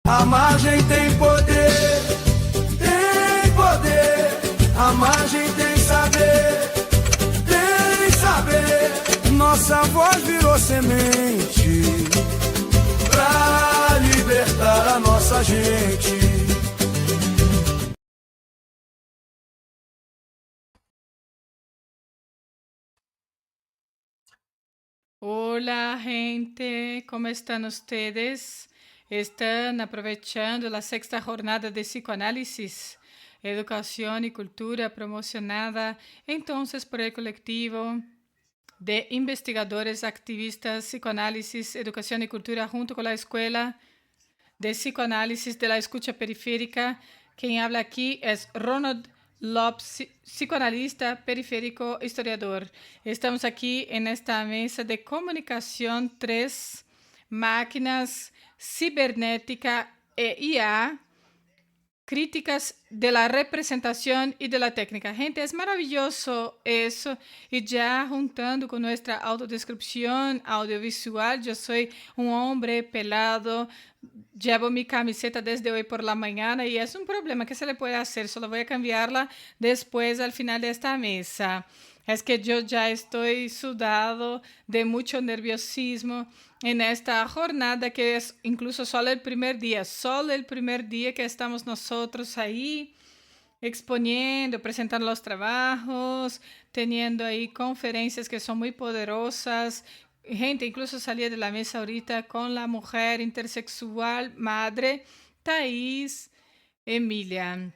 A margem tem poder, tem poder. A margem tem saber, tem saber. Nossa voz virou semente pra libertar a nossa gente. Hola gente, ¿cómo están ustedes? ¿Están aprovechando la sexta jornada de psicoanálisis, educación y cultura promocionada entonces por el colectivo de investigadores, activistas, psicoanálisis, educación y cultura junto con la Escuela de Psicoanálisis de la Escucha Periférica? Quien habla aquí es Ronald Lopes, psicoanalista periférico, historiador. Estamos aquí en esta mesa de comunicación 3, máquinas, cibernética e IA, críticas de la representación y de la técnica. Gente, es maravilloso eso. Y ya juntando con nuestra autodescripción audiovisual, yo soy un hombre pelado, llevo mi camiseta desde hoy por la mañana y es un problema que se le puede hacer. Solo voy a cambiarla después al final de esta mesa. Es que yo ya estoy sudado de mucho nerviosismo en esta jornada que es incluso solo el primer día que estamos nosotros ahí exponiendo, presentando los trabajos, teniendo ahí conferencias que son muy poderosas. Gente, incluso salí de la mesa ahorita con la mujer intersexual, madre, Thais Emilia.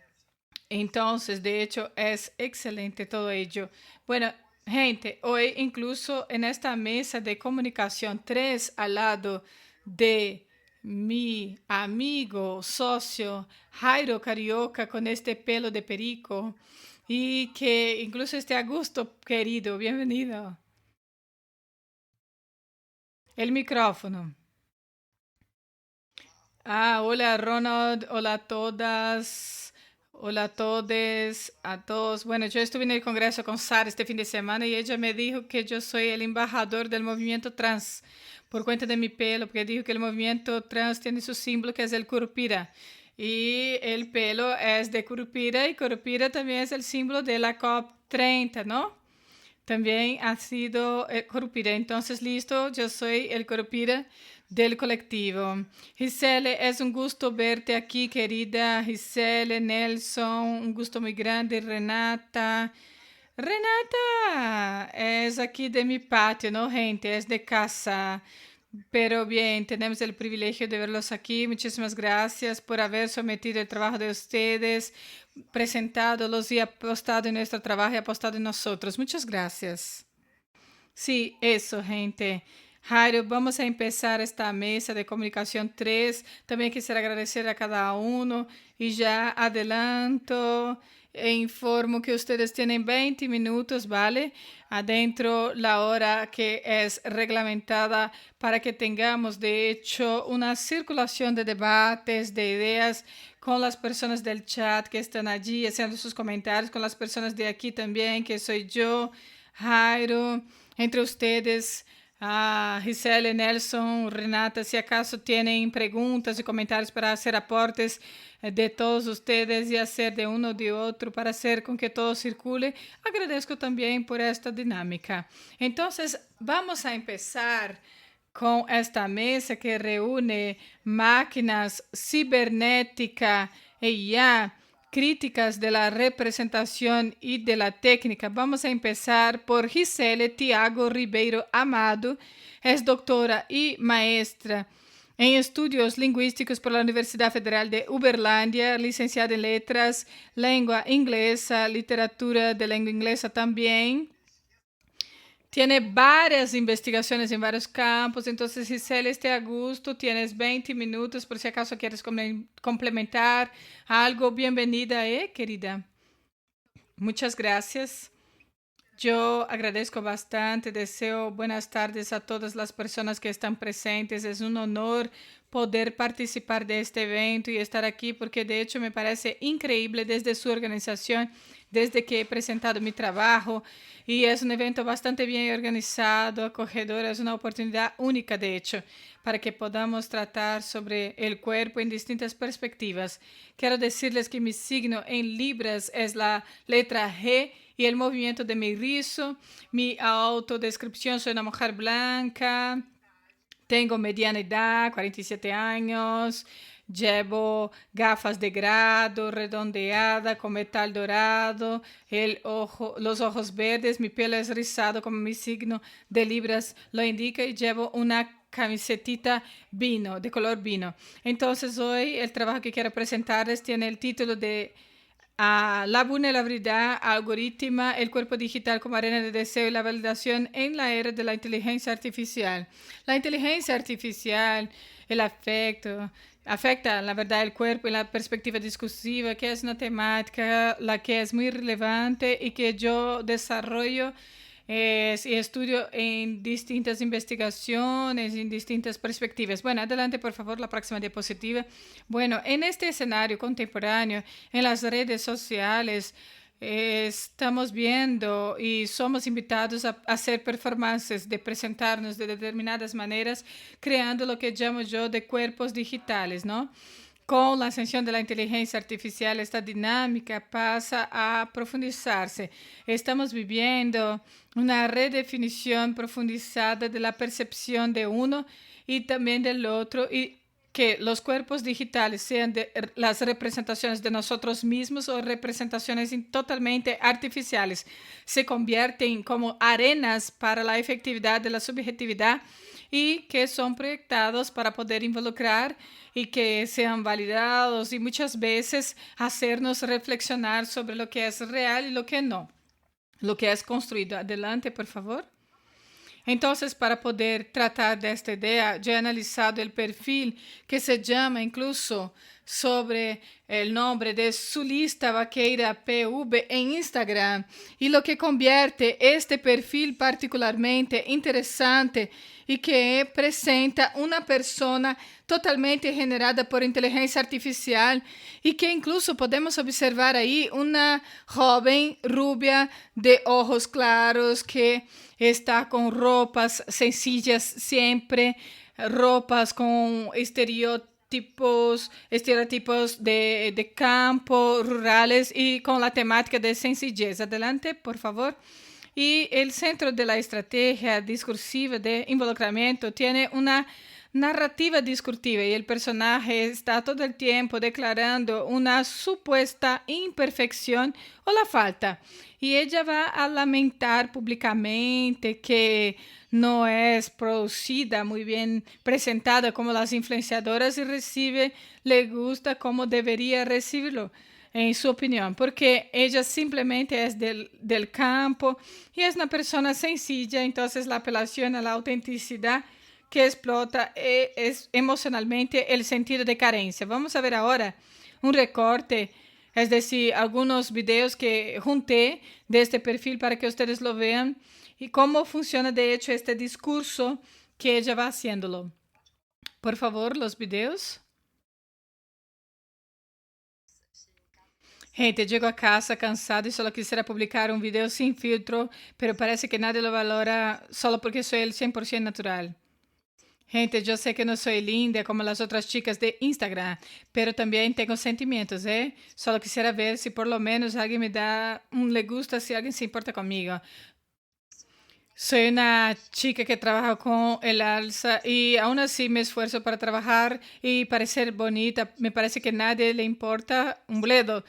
Entonces, de hecho, es excelente todo ello. Bueno, gente, hoy incluso en esta mesa de comunicación 3 al lado de mi amigo, socio, Jairo Carioca, con este pelo de perico y que incluso esté a gusto, querido, bienvenido. El micrófono. Hola Ronald, hola a todas, hola a todos, a todos. Bueno, yo estuve en el Congreso con Sara este fin de semana y ella me dijo que yo soy el embajador del movimiento trans por cuenta de mi pelo, porque dijo que el movimiento trans tiene su símbolo que es el curupira. Y el pelo es de curupira y curupira también es el símbolo de la COP30, ¿no? También ha sido Curupira. Entonces, listo, yo soy el Curupira del colectivo. Gisele, es un gusto verte aquí, querida Gisele, Nelson, un gusto muy grande, Renata. Renata es aquí de mi patio, ¿no, gente? Es de casa. Pero bien, tenemos el privilegio de verlos aquí. Muchísimas gracias por haber sometido el trabajo de ustedes, presentado-los y apostado en nuestro trabajo y apostado en nosotros. Muchas gracias. Sí, eso, gente. Jairo, vamos a empezar esta mesa de comunicación 3. También quisiera agradecer a cada uno y ya adelanto e informo que ustedes tienen 20 minutos, ¿vale? Adentro la hora que es reglamentada para que tengamos, de hecho, una circulación de debates, de ideas con las personas del chat que están allí haciendo sus comentarios, con las personas de aquí también, que soy yo, Jairo, entre ustedes, Gisele, Nelson, Renata, si acaso tienen preguntas y comentarios para hacer aportes de todos ustedes y hacer de uno o de otro para hacer con que todo circule, agradezco también por esta dinámica. Entonces, vamos a empezar con esta mesa que reúne máquinas, cibernética e IA, críticas de la representación y de la técnica. Vamos a empezar por Gisele Tiago Ribeiro Amado. Es doctora y maestra en estudios lingüísticos por la Universidad Federal de Uberlândia, licenciada en letras, lengua inglesa, literatura de lengua inglesa también. Tiene varias investigaciones en varios campos, entonces Giselle, esté a gusto, tienes 20 minutos por si acaso quieres complementar algo. Bienvenida, querida. Muchas gracias. Yo agradezco bastante, deseo buenas tardes a todas las personas que están presentes. Es un honor poder participar de este evento y estar aquí porque de hecho me parece increíble desde su organización desde que he presentado mi trabajo y es un evento bastante bien organizado, acogedor, es una oportunidad única de hecho para que podamos tratar sobre el cuerpo en distintas perspectivas. Quiero decirles que mi signo en Libras es la letra G y el movimiento de mi rizo. Mi autodescripción: soy una mujer blanca, tengo mediana edad, 47 años, llevo gafas de grado, redondeada, con metal dorado, los ojos verdes, mi pelo es rizado como mi signo de Libras lo indica y llevo una camisetita vino, de color vino. Entonces hoy el trabajo que quiero presentarles tiene el título de la vulnerabilidad algorítmica, el cuerpo digital como arena de deseo y la validación en la era de la inteligencia artificial. La inteligencia artificial, el afecto, afecta, la verdad, el cuerpo y la perspectiva discursiva, que es una temática la que es muy relevante y que yo desarrollo y estudio en distintas investigaciones, en distintas perspectivas. Bueno, adelante, por favor, la próxima diapositiva. Bueno, en este escenario contemporáneo, en las redes sociales, estamos viendo y somos invitados a hacer performances, de presentarnos de determinadas maneras, creando lo que llamo yo de cuerpos digitales, ¿no? Con la ascensión de la inteligencia artificial, esta dinámica pasa a profundizarse. Estamos viviendo una redefinición profundizada de la percepción de uno y también del otro, y que los cuerpos digitales sean las representaciones de nosotros mismos o representaciones totalmente artificiales, se convierten como arenas para la efectividad de la subjetividad y que son proyectados para poder involucrar y que sean validados y muchas veces hacernos reflexionar sobre lo que es real y lo que no, lo que es construido. Adelante, por favor. Entonces, para poder tratar de esta idea, yo he analizado el perfil que se llama incluso sobre el nombre de Sulista Vaqueira PV en Instagram, y lo que convierte este perfil particularmente interesante y que presenta una persona totalmente generada por inteligencia artificial y que incluso podemos observar ahí una joven rubia de ojos claros que está con ropas sencillas siempre, ropas con estereotipos de campo, rurales y con la temática de sencillez. Adelante, por favor. Y el centro de la estrategia discursiva de involucramiento tiene una narrativa discursiva y el personaje está todo el tiempo declarando una supuesta imperfección o la falta. Y ella va a lamentar públicamente que no es producida, muy bien presentada como las influenciadoras y le gusta como debería recibirlo, en su opinión, porque ella simplemente es del campo y es una persona sencilla, entonces la apelación a la autenticidad que explota es emocionalmente el sentido de carencia. Vamos a ver ahora un recorte, es decir, algunos videos que junté de este perfil para que ustedes lo vean y cómo funciona de hecho este discurso que ella va haciéndolo. Por favor, los videos. Gente, llego a casa cansado y solo quisiera publicar un video sin filtro, pero parece que nadie lo valora solo porque soy el 100% natural. Gente, yo sé que no soy linda como las otras chicas de Instagram, pero también tengo sentimientos, ¿eh? Solo quisiera ver si por lo menos alguien me da un le gusta, si alguien se importa conmigo. Soy una chica que trabaja con el alza y aún así me esfuerzo para trabajar y parecer bonita. Me parece que a nadie le importa un bledo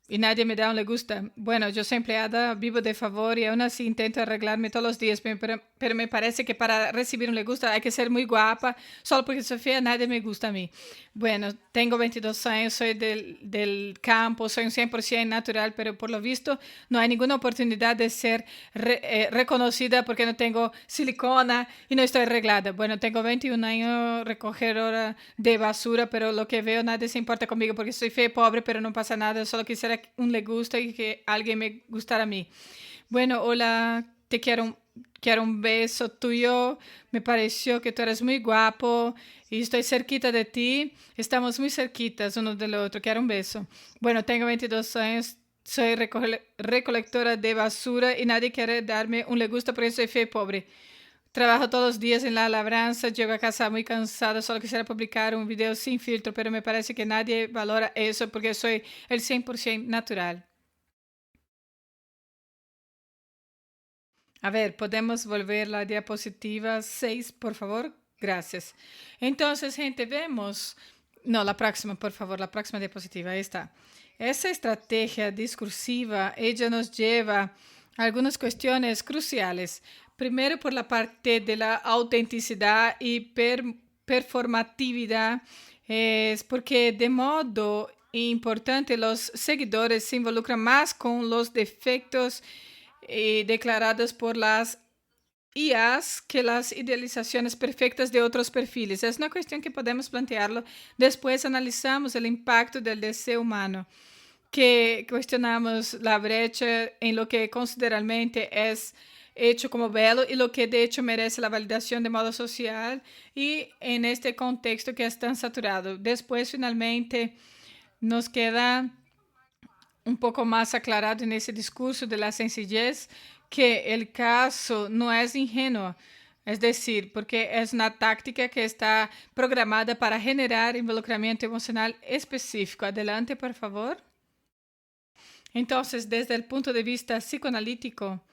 y nadie me da un le gusta. Bueno, yo soy empleada, vivo de favor y aún así intento arreglarme todos los días, pero me parece que para recibir un le gusta hay que ser muy guapa. Solo porque soy fea, nadie me gusta a mí. Bueno, tengo 22 años, soy del campo, soy un 100% natural, pero por lo visto no hay ninguna oportunidad de ser reconocida porque no tengo silicona y no estoy arreglada. Bueno, tengo 21 años, recogedora de basura, pero lo que veo, nadie se importa conmigo porque soy fea y pobre, pero no pasa nada. Solo quisiera un le gusta y que alguien me gustara a mí. Bueno, hola, te quiero un beso tuyo. Me pareció que tú eres muy guapo y estoy cerquita de ti. Estamos muy cerquitas uno del otro. Quiero un beso. Bueno, tengo 22 años. soy recolectora de basura y nadie quiere darme un le gusta porque soy fea y pobre. Trabajo todos los días en la labranza, llego a casa muy cansada, solo quisiera publicar un video sin filtro, pero me parece que nadie valora eso porque soy el 100% natural. A ver, ¿podemos volver la diapositiva 6, por favor? Gracias. Entonces, gente, vemos... No, la próxima, por favor, la próxima diapositiva, ahí está. Esa estrategia discursiva, ella nos lleva a algunas cuestiones cruciales. Primero, por la parte de la autenticidad y performatividad, es porque de modo importante los seguidores se involucran más con los defectos declarados por las IAs que las idealizaciones perfectas de otros perfiles. Es una cuestión que podemos plantearlo. Después analizamos el impacto del deseo humano, que cuestionamos la brecha en lo que considerablemente es hecho como belo y lo que de hecho merece la validación de modo social y en este contexto que es tan saturado. Después, finalmente, nos queda un poco más aclarado en ese discurso de la sencillez que el caso no es ingenuo, es decir, porque es una táctica que está programada para generar involucramiento emocional específico. Adelante, por favor. Entonces, desde el punto de vista psicoanalítico,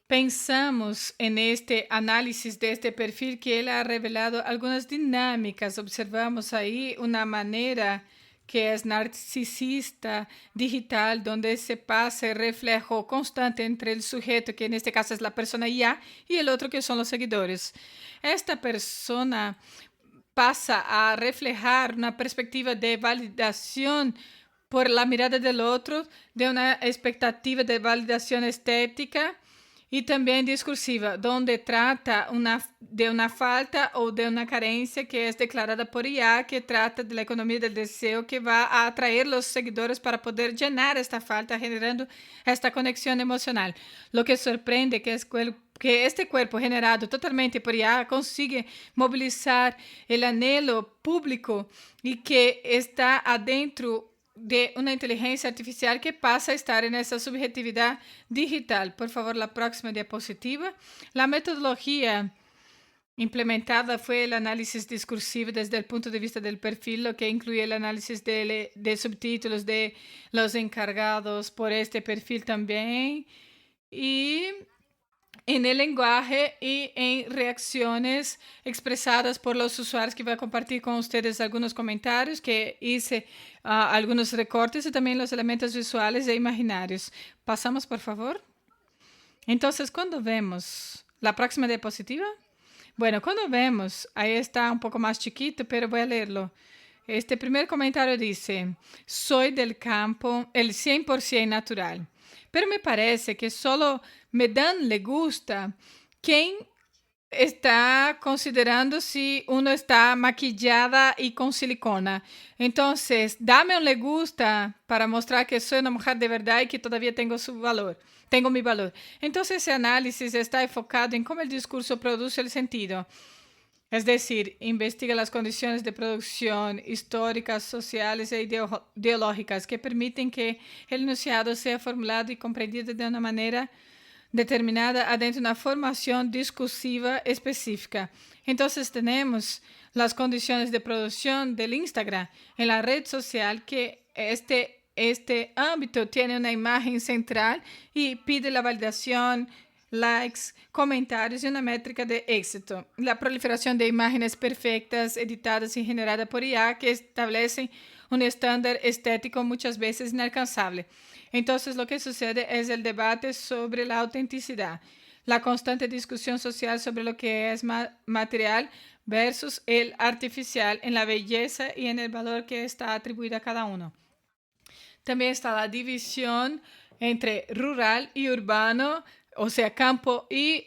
pensamos en este análisis de este perfil que él ha revelado algunas dinámicas. Observamos ahí una manera que es narcisista digital, donde se pasa el reflejo constante entre el sujeto, que en este caso es la persona IA, y el otro que son los seguidores. Esta persona pasa a reflejar una perspectiva de validación por la mirada del otro, de una expectativa de validación estética y también discursiva, donde trata de una falta o de una carencia que es declarada por IA, que trata de la economía del deseo, que va a atraer los seguidores para poder llenar esta falta, generando esta conexión emocional. Lo que sorprende que es que este cuerpo generado totalmente por IA consigue movilizar el anhelo público y que está adentro de una inteligencia artificial que pasa a estar en esa subjetividad digital. Por favor, la próxima diapositiva. La metodología implementada fue el análisis discursivo desde el punto de vista del perfil, lo que incluye el análisis de subtítulos de los encargados por este perfil también, y en el lenguaje y en reacciones expresadas por los usuarios, que voy a compartir con ustedes algunos comentarios que hice, algunos recortes y también los elementos visuales e imaginarios. Pasamos, por favor. Entonces, cuando vemos la próxima diapositiva, bueno, cuando vemos, ahí está un poco más chiquito, pero voy a leerlo. Este primer comentario dice: soy del campo, el 100% natural, pero me parece que solo me dan le gusta quien está considerando si uno está maquillada y con silicona. Entonces, dame un le gusta para mostrar que soy una mujer de verdad y que todavía tengo mi valor. Entonces, ese análisis está enfocado en cómo el discurso produce el sentido. Es decir, investiga las condiciones de producción históricas, sociales e ideológicas que permiten que el enunciado sea formulado y comprendido de una manera determinada adentro de una formación discursiva específica. Entonces tenemos las condiciones de producción del Instagram en la red social, que este ámbito tiene una imagen central y pide la validación, likes, comentarios y una métrica de éxito. La proliferación de imágenes perfectas, editadas y generadas por IA, que establecen un estándar estético muchas veces inalcanzable. Entonces, lo que sucede es el debate sobre la autenticidad, la constante discusión social sobre lo que es material versus el artificial en la belleza y en el valor que está atribuido a cada uno. También está la división entre rural y urbano, o sea, campo y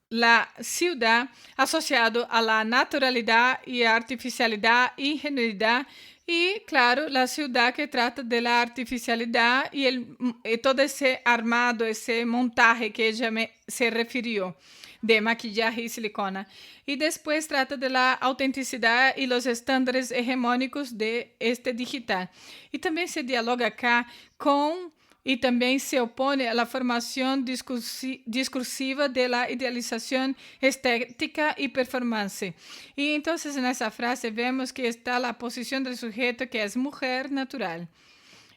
la ciudad, asociado a la naturalidad y artificialidad, ingenuidad, y claro, la ciudad que trata de la artificialidad y todo ese armado, ese montaje que ella se refirió, de maquillaje y silicona. Y después trata de la autenticidad y los estándares hegemónicos de este digital. Y también se dialoga acá con y también se opone a la formación discursiva de la idealización estética y performance. Y entonces en esa frase vemos que está la posición del sujeto, que es mujer natural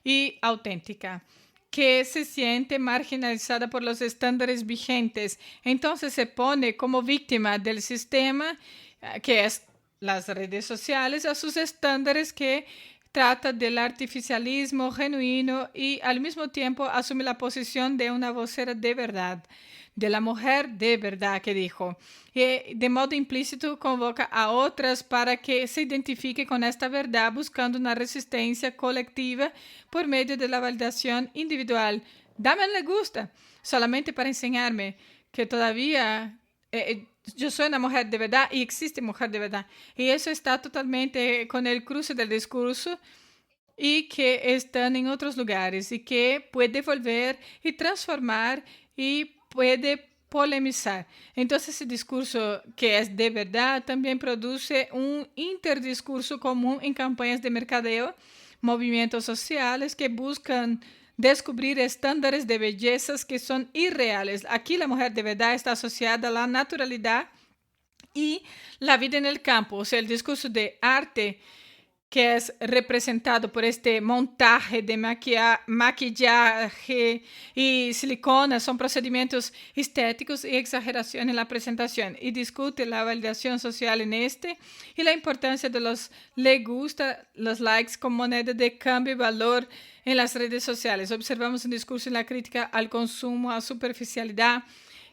y auténtica, que se siente marginalizada por los estándares vigentes. Entonces se pone como víctima del sistema, que es las redes sociales, a sus estándares, que trata del artificialismo genuino, y al mismo tiempo asume la posición de una vocera de verdad, de la mujer de verdad que dijo. Y de modo implícito convoca a otras para que se identifique con esta verdad, buscando una resistencia colectiva por medio de la validación individual. Dame un me gusta, solamente para enseñarme que todavía yo soy una mujer de verdad y existe mujer de verdad. Y eso está totalmente con el cruce del discurso, y que están en otros lugares y que puede volver y transformar y puede polemizar. Entonces, ese discurso que es de verdad también produce un interdiscurso común en campañas de mercadeo, movimientos sociales que buscan descubrir estándares de bellezas que son irreales. Aquí la mujer de verdad está asociada a la naturalidad y la vida en el campo, o sea, el discurso de arte que es representado por este montaje de maquillaje y silicona, son procedimientos estéticos y exageración en la presentación, y discute la validación social en este y la importancia de los le gusta, los likes como moneda de cambio y valor en las redes sociales. Observamos un discurso en la crítica al consumo, a superficialidad,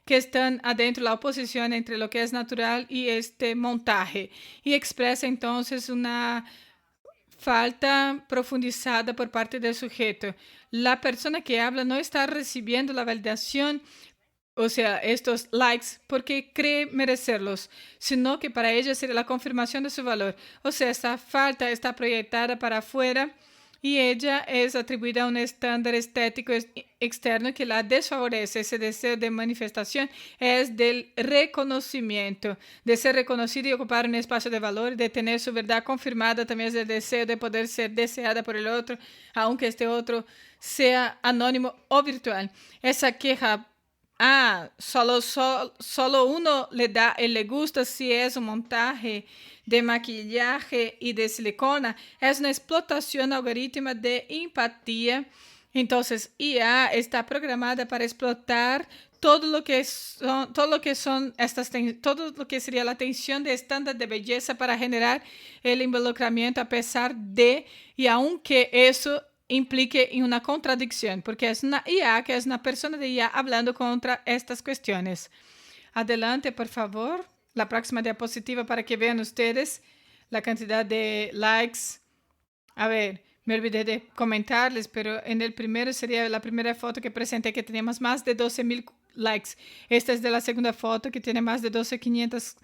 que están adentro la oposición entre lo que es natural y este montaje, y expresa entonces una falta profundizada por parte del sujeto. La persona que habla no está recibiendo la validación, o sea, estos likes, porque cree merecerlos, sino que para ella sería la confirmación de su valor. O sea, esta falta está proyectada para afuera y ella es atribuida a un estándar estético externo que la desfavorece. Ese deseo de manifestación es del reconocimiento, de ser reconocido y ocupar un espacio de valor, de tener su verdad confirmada. También es el deseo de poder ser deseada por el otro, aunque este otro sea anónimo o virtual. Esa queja, solo uno le da el le gusta si es un montaje de maquillaje y de silicona, es una explotación algorítmica de empatía. Entonces, IA está programada para explotar todo lo que sería la tensión de estándar de belleza para generar el involucramiento, a pesar de, y aunque eso implique en una contradicción, porque es una IA, que es una persona de IA hablando contra estas cuestiones. Adelante, por favor. La próxima diapositiva para que vean ustedes la cantidad de likes. A ver, me olvidé de comentarles, pero en el primero sería la primera foto que presenté, que teníamos más de 12,000 likes. Esta es de la segunda foto, que tiene más de 12,500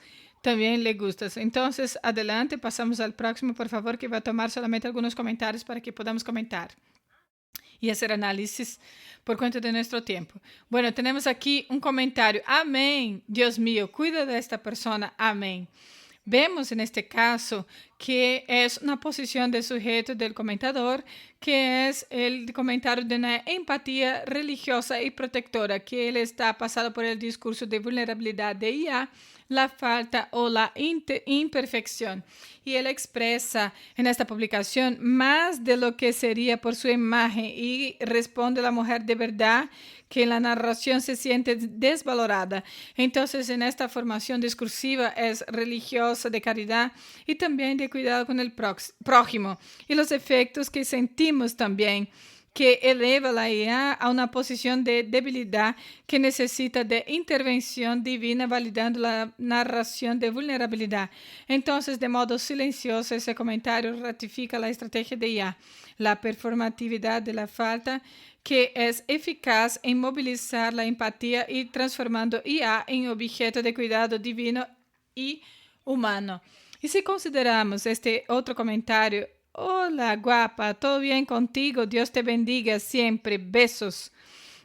también le gustas. Entonces, adelante, pasamos al próximo, por favor, que va a tomar solamente algunos comentarios para que podamos comentar y hacer análisis por cuenta de nuestro tiempo. Bueno, tenemos aquí un comentario. Amén. Dios mío, cuida de esta persona. Amén. Vemos en este caso que es una posición del sujeto, del comentador, que es el comentario de una empatía religiosa y protectora, que él está pasado por el discurso de vulnerabilidad de IA, la falta o la imperfección. Y él expresa en esta publicación más de lo que sería por su imagen, y responde a la mujer de verdad que en la narración se siente desvalorada. Entonces, en esta formación discursiva es religiosa, de caridad y también de cuidado con el prójimo, y los efectos que sentimos también, que eleva la IA a una posición de debilidad que necesita de intervención divina, validando la narración de vulnerabilidad. Entonces, de modo silencioso, ese comentario ratifica la estrategia de IA, la performatividad de la falta, que es eficaz en movilizar la empatía y transformando IA en objeto de cuidado divino y humano. Y si consideramos este otro comentario: hola, guapa, ¿todo bien contigo? Dios te bendiga siempre, besos.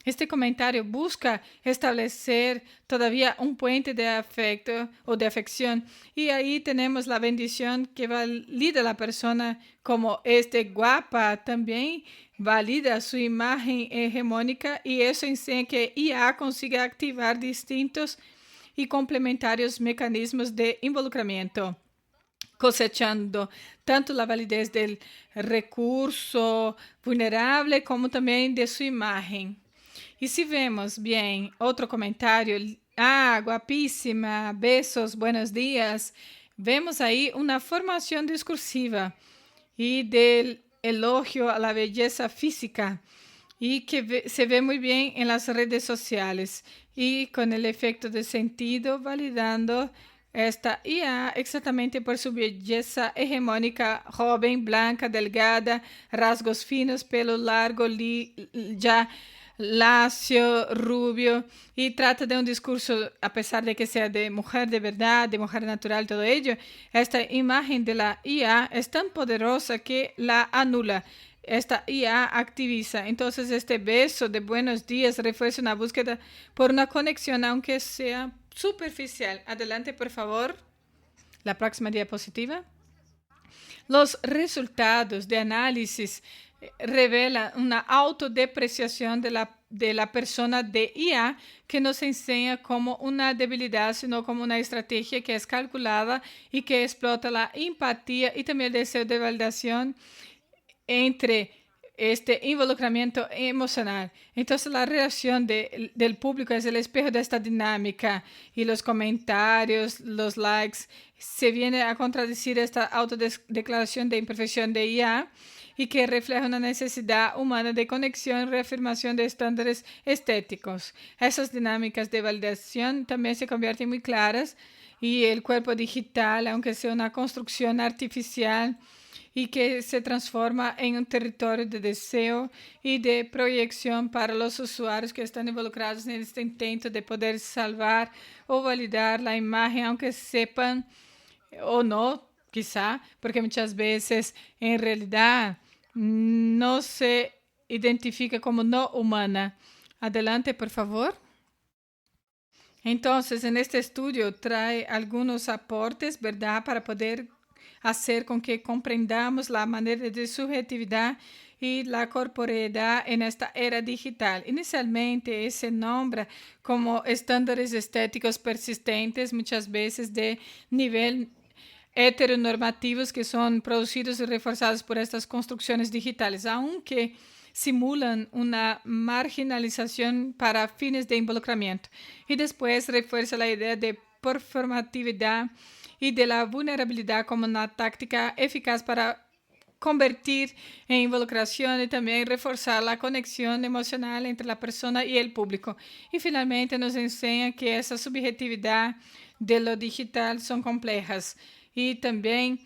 Este comentario busca establecer todavía un puente de afecto o de afección. Y ahí tenemos la bendición que valida a la persona como guapa, también valida su imagen hegemónica, y eso enseña que IA consigue activar distintos y complementarios mecanismos de involucramiento, cosechando tanto la validez del recurso vulnerable como también de su imagen. Y si vemos bien otro comentario, guapísima, besos, buenos días, vemos ahí una formación discursiva y del elogio a la belleza física, y que se ve muy bien en las redes sociales y con el efecto de sentido validando esta IA exactamente por su belleza hegemónica, joven, blanca, delgada, rasgos finos, pelo largo, ya lacio, rubio, y trata de un discurso, a pesar de que sea de mujer de verdad, de mujer natural, todo ello. Esta imagen de la IA es tan poderosa que la anula. Esta IA activiza. Entonces, este beso de buenos días refuerza una búsqueda por una conexión, aunque sea superficial. Adelante, por favor. La próxima diapositiva. Los resultados de análisis revelan una autodepreciación de la persona de IA, que nos enseña como una debilidad, sino como una estrategia que es calculada y que explota la empatía y también el deseo de validación entre este involucramiento emocional. Entonces, la reacción del público es el espejo de esta dinámica, y los comentarios, los likes, se viene a contradecir esta autodeclaración de imperfección de IA, y que refleja una necesidad humana de conexión y reafirmación de estándares estéticos. Esas dinámicas de validación también se convierten muy claras, y el cuerpo digital, aunque sea una construcción artificial, y que se transforma en un territorio de deseo y de proyección para los usuarios que están involucrados en este intento de poder salvar o validar la imagen, aunque sepan o no, quizá, porque muchas veces en realidad no se identifica como no humana. Adelante, por favor. Entonces, en este estudio trae algunos aportes, ¿verdad?, para poder hacer con que comprendamos la manera de subjetividad y la corporeidad en esta era digital. Inicialmente se nombra como estándares estéticos persistentes, muchas veces de nivel heteronormativos, que son producidos y reforzados por estas construcciones digitales, aunque simulan una marginalización para fines de involucramiento. Y después refuerza la idea de performatividad y de la vulnerabilidad como una táctica eficaz para convertir en involucración y también reforzar la conexión emocional entre la persona y el público. Y finalmente nos enseña que esa subjetividad de lo digital son complejas, y también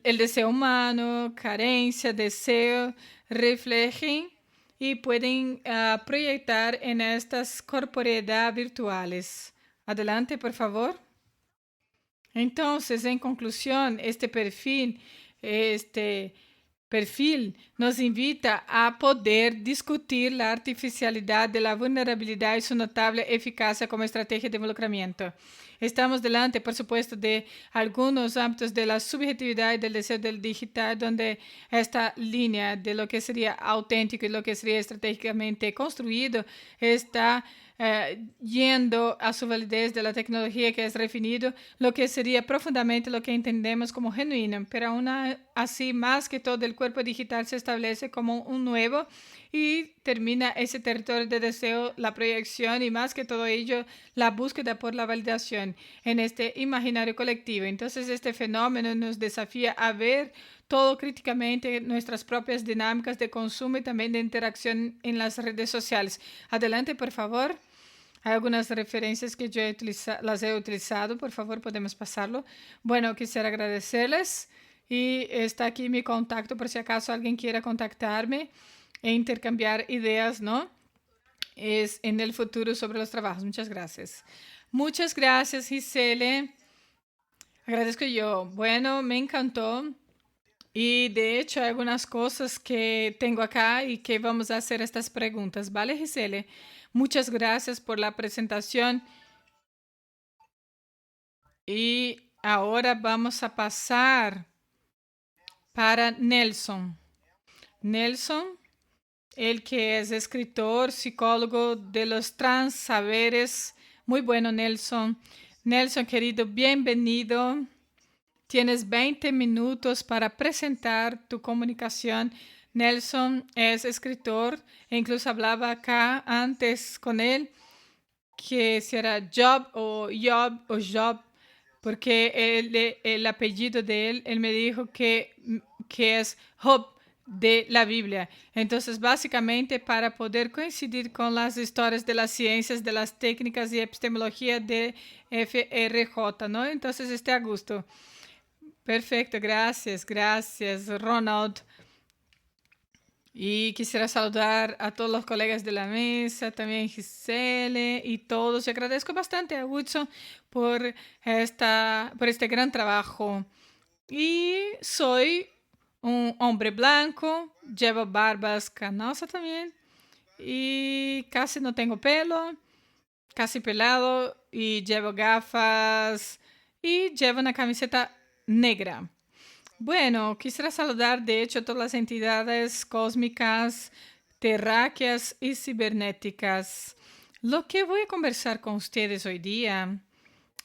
el deseo humano, carencia, deseo, reflejen y pueden proyectar en estas corporeidades virtuales. Adelante, por favor. Entonces, en conclusión, este perfil nos invita a poder discutir la artificialidad de la vulnerabilidad y su notable eficacia como estrategia de involucramiento. Estamos delante, por supuesto, de algunos ámbitos de la subjetividad y del deseo del digital, donde esta línea de lo que sería auténtico y lo que sería estratégicamente construido está yendo a su validez de la tecnología, que es definido lo que sería profundamente lo que entendemos como genuino, pero aún así, más que todo, el cuerpo digital se establece como un nuevo y termina ese territorio de deseo, la proyección y más que todo ello, la búsqueda por la validación en este imaginario colectivo. Entonces, este fenómeno nos desafía a ver todo críticamente, nuestras propias dinámicas de consumo y también de interacción en las redes sociales. Adelante, por favor. Hay algunas referencias que yo las he utilizado. Por favor, podemos pasarlo. Bueno, quisiera agradecerles, y está aquí mi contacto por si acaso alguien quiera contactarme e intercambiar ideas, ¿no? Es en el futuro sobre los trabajos. Muchas gracias. Muchas gracias, Gisele. Agradezco yo. Bueno, me encantó Y de hecho hay algunas cosas que tengo acá y que vamos a hacer estas preguntas, ¿vale, Gisele? Muchas gracias por la presentación. Y ahora vamos a pasar para Nelson. Nelson, el que es escritor, psicólogo de los transsaberes. Muy bueno, Nelson. Nelson, querido, bienvenido. Tienes 20 minutos para presentar tu comunicación. Nelson es escritor e incluso hablaba acá antes con él que si era Job o Job o Job, porque el apellido de él me dijo que es Job de la Biblia. Entonces, básicamente, para poder coincidir con las historias de las ciencias, de las técnicas y epistemología de FRJ, ¿no? Entonces, a gusto. Perfecto, gracias, Ronald. Y quisiera saludar a todos los colegas de la mesa, también Gisele y todos. Y agradezco bastante a Woodson por este gran trabajo. Y soy un hombre blanco, llevo barbas canosa también y casi no tengo pelo, casi pelado y llevo gafas y llevo una camiseta negra. Bueno, quisiera saludar de hecho a todas las entidades cósmicas, terráqueas y cibernéticas. Lo que voy a conversar con ustedes hoy día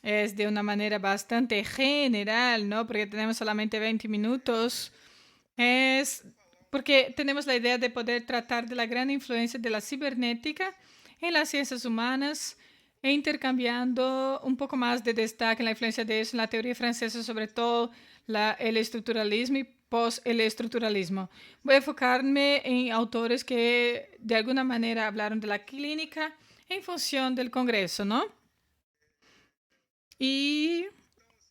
es de una manera bastante general, ¿no? Porque tenemos solamente 20 minutos. Es porque tenemos la idea de poder tratar de la gran influencia de la cibernética en las ciencias humanas e intercambiando un poco más de destaque en la influencia de eso en la teoría francesa, sobre todo el estructuralismo y post-estructuralismo. Voy a enfocarme en autores que de alguna manera hablaron de la clínica en función del Congreso, ¿no? Y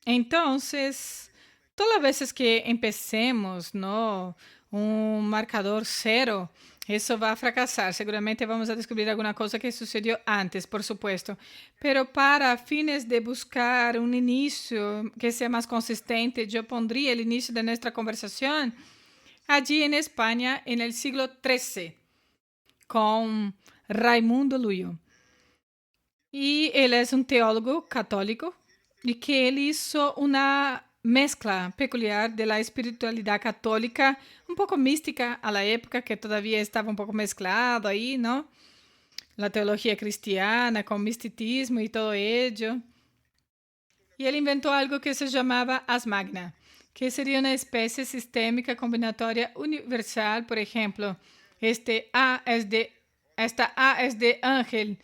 entonces, todas las veces que empecemos, ¿no? Un marcador cero, eso va a fracasar. Seguramente vamos a descubrir alguna cosa que sucedió antes, por supuesto. Pero para fines de buscar un inicio que sea más consistente, yo pondría el inicio de nuestra conversación allí en España en el siglo XIII con Raimundo Luyo. Y él es un teólogo católico y que él hizo una mezcla peculiar de la espiritualidad católica, un poco mística a la época, que todavía estaba un poco mezclado ahí, ¿no? La teología cristiana con misticismo y todo ello. Y él inventó algo que se llamaba Ars Magna, que sería una especie sistémica combinatoria universal. Por ejemplo, esta A es de ángel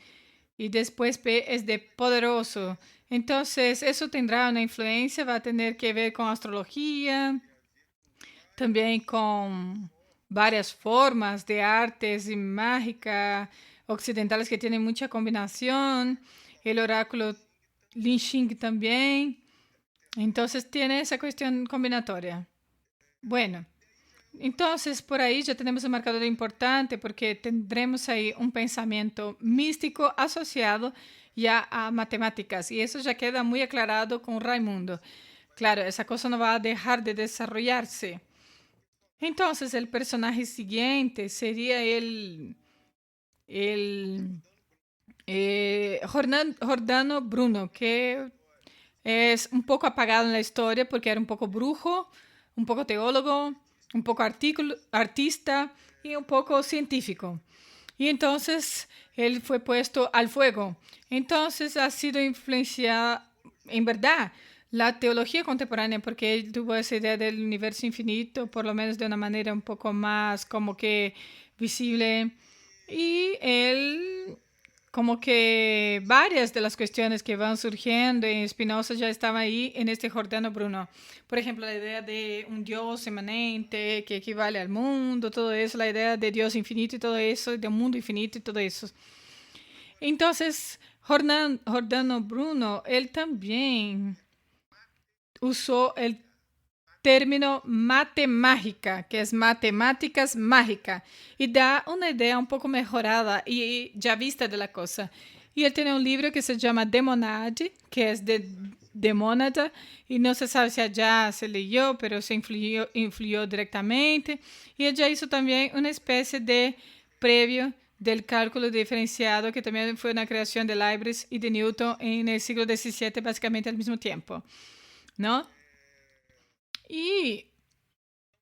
y después P es de poderoso. Entonces, eso tendrá una influencia, va a tener que ver con astrología, también con varias formas de artes y mágica occidentales que tienen mucha combinación. El oráculo Lin Xing también. Entonces, tiene esa cuestión combinatoria. Bueno, entonces por ahí ya tenemos un marcador importante porque tendremos ahí un pensamiento místico asociado ya a matemáticas y eso ya queda muy aclarado con Raimundo. Claro, esa cosa no va a dejar de desarrollarse. Entonces el personaje siguiente sería Giordano Bruno, que es un poco apagado en la historia porque era un poco brujo, un poco teólogo, un poco artista y un poco científico. Y entonces él fue puesto al fuego. Entonces ha sido influenciada, en verdad, la teología contemporánea, porque él tuvo esa idea del universo infinito, por lo menos de una manera un poco más como que visible. Y él, como que varias de las cuestiones que van surgiendo en Spinoza ya estaban ahí en Giordano Bruno. Por ejemplo, la idea de un Dios inmanente que equivale al mundo, todo eso, la idea de Dios infinito y todo eso, de un mundo infinito y todo eso. Entonces, Giordano Bruno, él también usó el término matemágica, que es matemáticas mágica, y da una idea un poco mejorada y ya vista de la cosa. Y él tiene un libro que se llama De Monade, que es de de mónada, y no se sabe si allá se leyó, pero se influyó directamente, y ella hizo también una especie de previo del cálculo diferenciado, que también fue una creación de Leibniz y de Newton en el siglo XVII, básicamente al mismo tiempo, ¿no? Y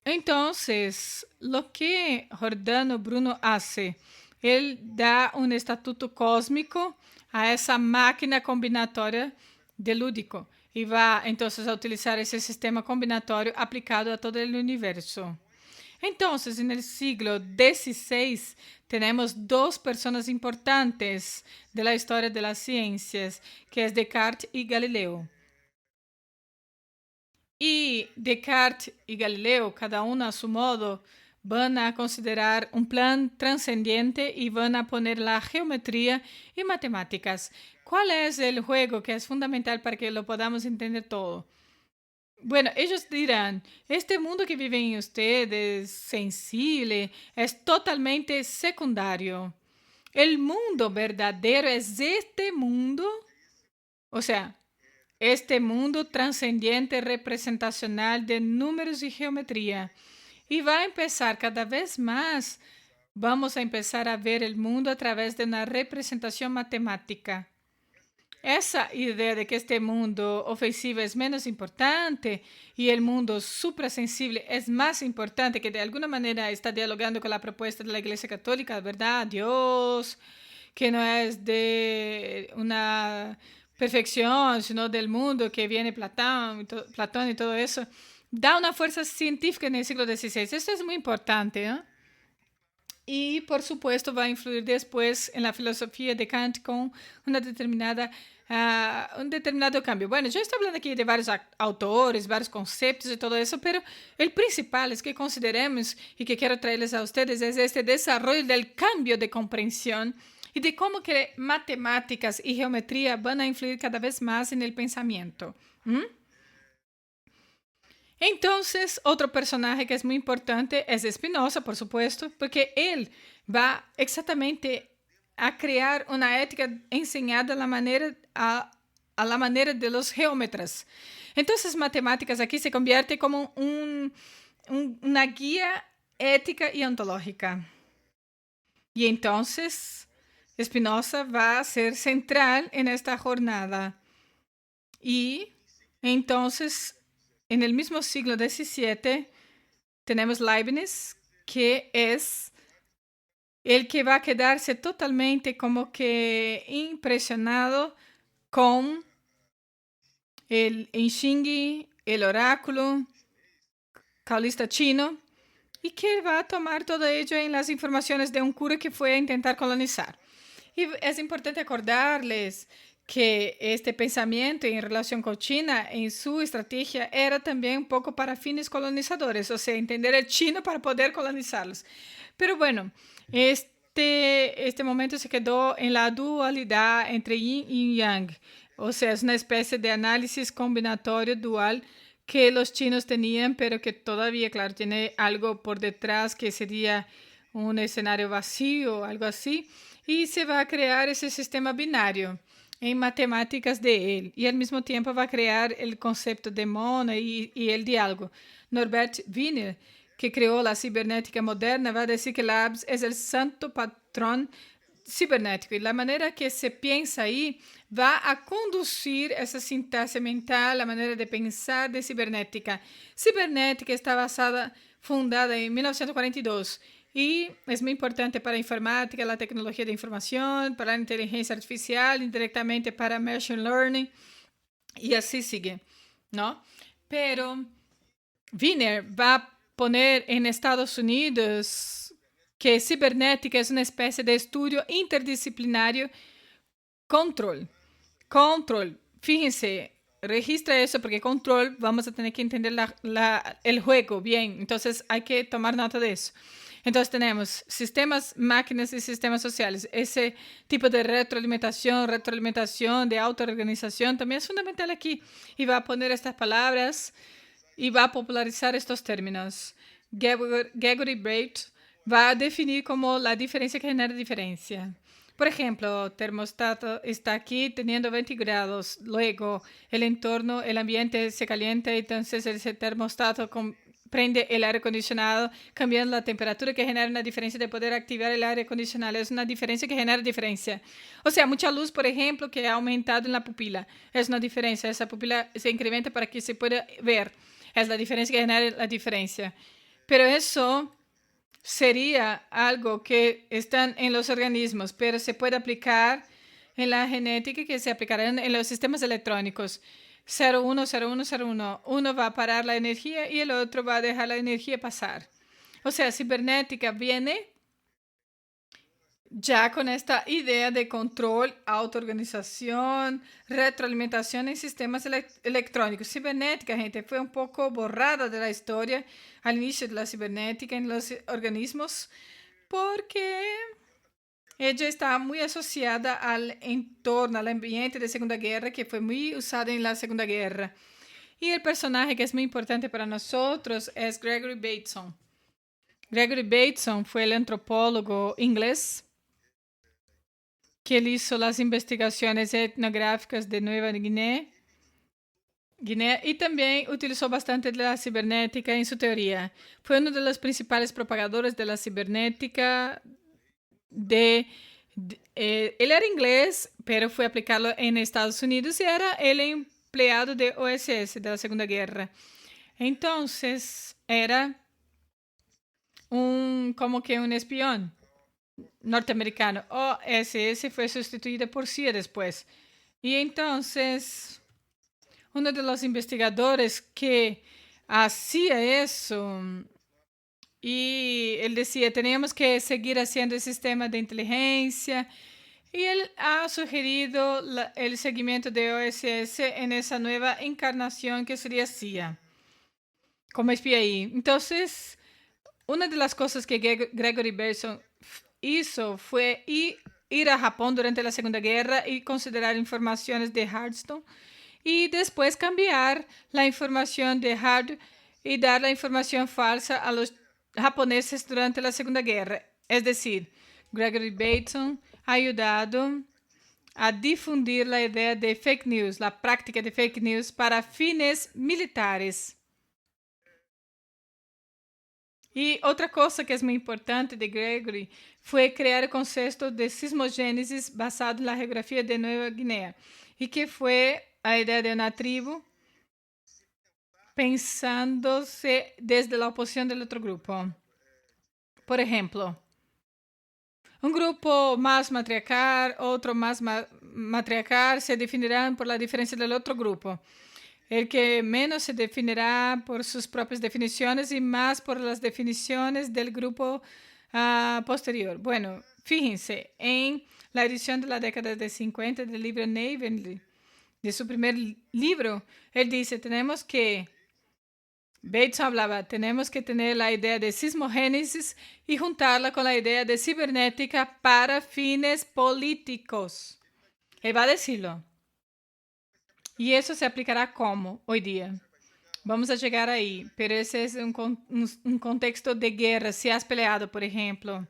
entonces, lo que Giordano Bruno hace, él da un estatuto cósmico a esa máquina combinatoria de lúdico y va entonces a utilizar ese sistema combinatorio aplicado a todo el universo. Entonces, en el siglo XVI tenemos dos personas importantes de la historia de las ciencias, que es Descartes y Galileo. Y Descartes y Galileo, cada uno a su modo, van a considerar un plan trascendente y van a poner la geometría y matemáticas. ¿Cuál es el juego que es fundamental para que lo podamos entender todo? Bueno, ellos dirán, este mundo que viven ustedes, sensible, es totalmente secundario. El mundo verdadero es este mundo, o sea, este mundo trascendiente representacional de números y geometría. Y va a empezar cada vez más, vamos a empezar a ver el mundo a través de una representación matemática. Esa idea de que este mundo ofensivo es menos importante y el mundo suprasensible es más importante, que de alguna manera está dialogando con la propuesta de la Iglesia Católica, ¿verdad? Dios, que no es de una perfección, sino del mundo que viene Platón y todo eso, da una fuerza científica en el siglo XVI. Esto es muy importante, ¿no? Y por supuesto va a influir después en la filosofía de Kant con una un determinado cambio. Bueno, yo estoy hablando aquí de varios autores, varios conceptos y todo eso, pero el principal es que consideremos y que quiero traerles a ustedes es este desarrollo del cambio de comprensión y de cómo que matemáticas y geometría van a influir cada vez más en el pensamiento. Entonces, otro personaje que es muy importante es Spinoza, por supuesto, porque él va exactamente a crear una ética enseñada a la manera de los geómetras. Entonces, matemáticas aquí se convierte como una guía ética y ontológica. Y entonces, Spinoza va a ser central en esta jornada. Y entonces, en el mismo siglo XVII, tenemos Leibniz, que es el que va a quedarse totalmente como que impresionado con el Xingyi, el oráculo, cabalista chino, y que va a tomar todo ello en las informaciones de un cura que fue a intentar colonizar. Y es importante acordarles que este pensamiento en relación con China, en su estrategia, era también un poco para fines colonizadores, o sea, entender el chino para poder colonizarlos. Pero bueno, este momento se quedó en la dualidad entre yin y yang, o sea, es una especie de análisis combinatorio dual que los chinos tenían, pero que todavía, claro, tiene algo por detrás que sería un escenario vacío, algo así, y se va a crear ese sistema binario en matemáticas de él, y al mismo tiempo va a crear el concepto de mono y el diálogo. Norbert Wiener, que creó la cibernética moderna, va a decir que Labs es el santo patrón cibernético, y la manera que se piensa ahí va a conducir esa sintaxis mental, la manera de pensar de cibernética. Cibernética está fundada en 1942, y es muy importante para la informática, la tecnología de información, para la inteligencia artificial, indirectamente para machine learning, y así sigue, ¿no? Pero Wiener va a poner en Estados Unidos que cibernética es una especie de estudio interdisciplinario. Control. Fíjense, registra eso porque control vamos a tener que entender el juego bien. Entonces hay que tomar nota de eso. Entonces tenemos sistemas, máquinas y sistemas sociales. Ese tipo de retroalimentación, de autoorganización también es fundamental aquí. Y va a poner estas palabras y va a popularizar estos términos. Gregory Bates va a definir como la diferencia que genera diferencia. Por ejemplo, termostato está aquí teniendo 20 grados, luego el entorno, el ambiente se calienta, entonces ese termostato prende el aire acondicionado, cambiando la temperatura que genera una diferencia de poder activar el aire acondicionado. Es una diferencia que genera diferencia. O sea, mucha luz, por ejemplo, que ha aumentado en la pupila. Es una diferencia. Esa pupila se incrementa para que se pueda ver. Es la diferencia que genera la diferencia. Pero eso sería algo que está en los organismos, pero se puede aplicar en la genética, que se aplicará en los sistemas electrónicos. 01, 01, 01. Uno va a parar la energía y el otro va a dejar la energía pasar. O sea, cibernética viene ya con esta idea de control, autoorganización, retroalimentación en sistemas electrónicos. Cibernética, gente, fue un poco borrada de la historia al inicio de la cibernética en los organismos porque ella está muy asociada al entorno, al ambiente de Segunda Guerra, que fue muy usada en la Segunda Guerra. Y el personaje que es muy importante para nosotros es Gregory Bateson. Gregory Bateson fue el antropólogo inglés que él hizo las investigaciones etnográficas de Nueva Guinea y también utilizó bastante de la cibernética en su teoría. Fue uno de los principales propagadores de la cibernética. Él era inglés, pero fue a aplicarlo en Estados Unidos y era el empleado de OSS de la Segunda Guerra. Entonces, era como que un espión norteamericano. OSS fue sustituida por CIA después. Y entonces, uno de los investigadores que hacía eso, y él decía, teníamos que seguir haciendo el sistema de inteligencia, y él ha sugerido el seguimiento de OSS en esa nueva encarnación que sería CIA, como espía ahí. Entonces, una de las cosas que Gregory Bateson hizo fue ir a Japón durante la Segunda Guerra y considerar informaciones de Hardstone y después cambiar la información de Hard y dar la información falsa a los japoneses durante la Segunda Guerra. Es decir, Gregory Bateson ha ayudado a difundir la idea de fake news, la práctica de fake news para fines militares. Y otra cosa que es muy importante de Gregory fue crear el concepto de sismogénesis basado en la geografía de Nueva Guinea y que fue a idea de una tribu pensándose desde la oposición del otro grupo. Por ejemplo, un grupo más matriarcal, otro más matriarcal, se definirán por la diferencia del otro grupo. El que menos se definirá por sus propias definiciones y más por las definiciones del grupo posterior. Bueno, fíjense, en la edición de la década de 50 del libro Navenly, de su primer libro, él dice, Bates hablaba, tenemos que tener la idea de sismogénesis y juntarla con la idea de cibernética para fines políticos. Él va a decirlo. Y eso se aplicará como hoy día. Vamos a llegar ahí, pero ese es un contexto de guerra. Si has peleado, por ejemplo,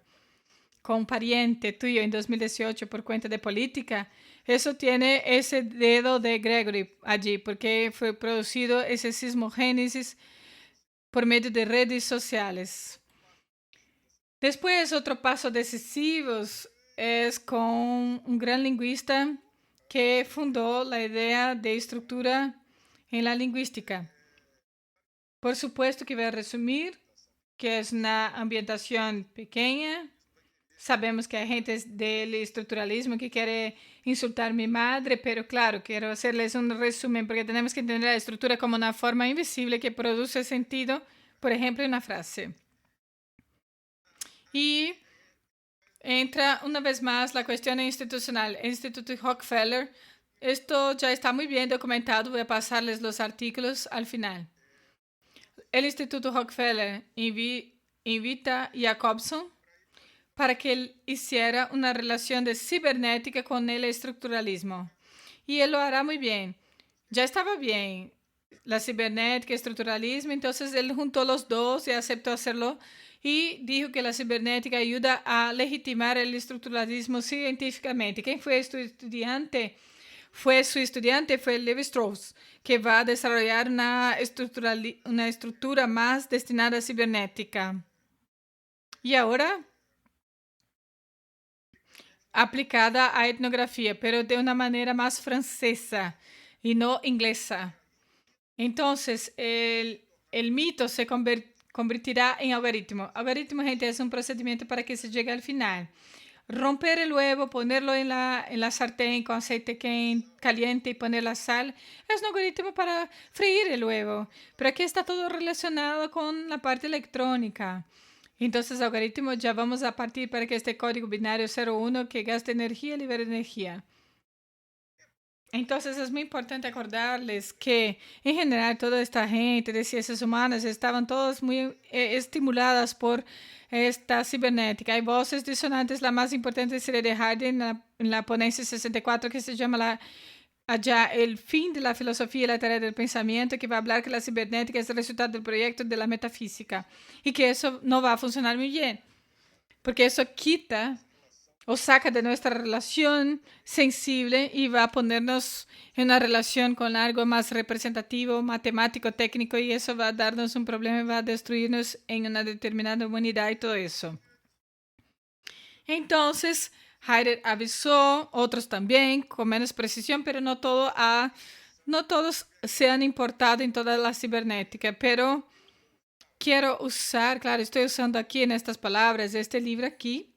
con un pariente tuyo en 2018 por cuenta de política, eso tiene ese dedo de Gregory allí, porque fue producido ese sismogénesis por medio de redes sociales. Después, otro paso decisivo es con un gran lingüista que fundó la idea de estructura en la lingüística. Por supuesto que voy a resumir que es una ambientación pequeña. Sabemos que hay gente del estructuralismo que quiere insultar a mi madre, pero claro, quiero hacerles un resumen porque tenemos que entender la estructura como una forma invisible que produce sentido, por ejemplo, en una frase. Y entra una vez más la cuestión institucional. El Instituto Rockefeller, esto ya está muy bien documentado, voy a pasarles los artículos al final. El Instituto Rockefeller invita a Jacobson para que él hiciera una relación de cibernética con el estructuralismo. Y él lo hará muy bien. Ya estaba bien. la cibernética, estructuralismo. Entonces él juntó los dos y aceptó hacerlo y dijo que la cibernética ayuda a legitimar el estructuralismo científicamente. ¿Quién fue su estudiante? Su estudiante fue Levi-Strauss, que va a desarrollar una estructura más destinada a cibernética. Y ahora aplicada a etnografía, pero de una manera más francesa y no inglesa. Entonces, el mito se convertirá en algoritmo. Algoritmo, gente, es un procedimiento para que se llegue al final. Romper el huevo, ponerlo en la sartén con aceite caliente y poner la sal, es un algoritmo para freír el huevo. Pero aquí está todo relacionado con la parte electrónica. Entonces, algoritmo, ya vamos a partir para que este código binario 0-1 que gasta energía, libera energía. Entonces, es muy importante acordarles que, en general, toda esta gente de ciencias humanas estaban todas muy estimuladas por esta cibernética. Hay voces disonantes. La más importante sería de Hardy en la ponencia 64, que se llama allá el fin de la filosofía y la tarea del pensamiento, que va a hablar que la cibernética es el resultado del proyecto de la metafísica y que eso no va a funcionar muy bien, porque eso quita o saca de nuestra relación sensible y va a ponernos en una relación con algo más representativo, matemático, técnico, y eso va a darnos un problema y va a destruirnos en una determinada humanidad y todo eso. Entonces, Heidegger avisó, otros también, con menos precisión, pero no todos se han importado en toda la cibernética, pero quiero usar, claro, estoy usando aquí en estas palabras, este libro aquí,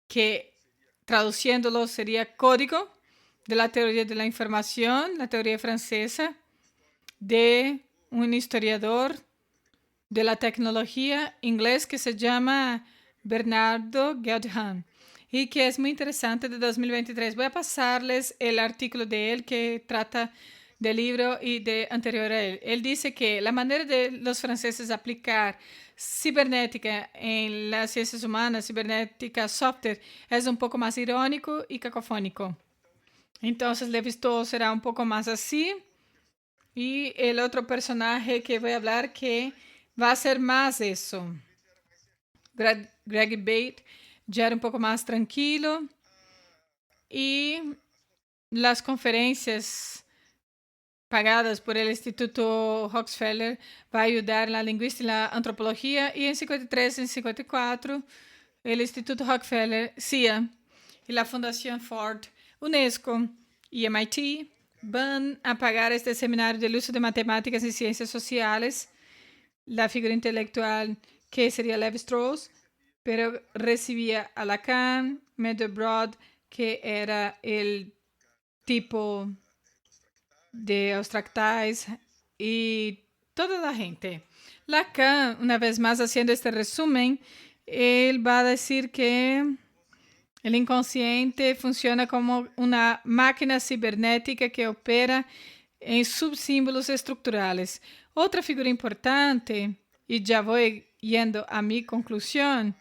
que traduciéndolo sería Código de la Teoría de la Información, la teoría francesa, de un historiador de la tecnología inglés que se llama Bernardo Geldhan y que es muy interesante, de 2023. Voy a pasarles el artículo de él que trata del libro y de anterior a él. Él dice que la manera de los franceses aplicar cibernética en las ciencias humanas, cibernética software, es un poco más irónico y cacofónico. Entonces, Levi-Strauss será un poco más así. Y el otro personaje que voy a hablar que va a ser más eso. Greg Bate ya era un poco más tranquilo. Y las conferencias pagadas por el Instituto Rockefeller va a ayudar en la lingüística y la antropología. Y en 53 y en 54, el Instituto Rockefeller, CIA y la Fundación Ford, UNESCO y MIT van a pagar este seminario del uso de matemáticas y ciencias sociales. La figura intelectual que sería Levi-Strauss, pero recibía a Lacan, Mandelbrot, que era el tipo de abstractais y toda la gente. Lacan, una vez más haciendo este resumen, él va a decir que el inconsciente funciona como una máquina cibernética que opera en subsímbolos estructurales. Otra figura importante, y ya voy yendo a mi conclusión,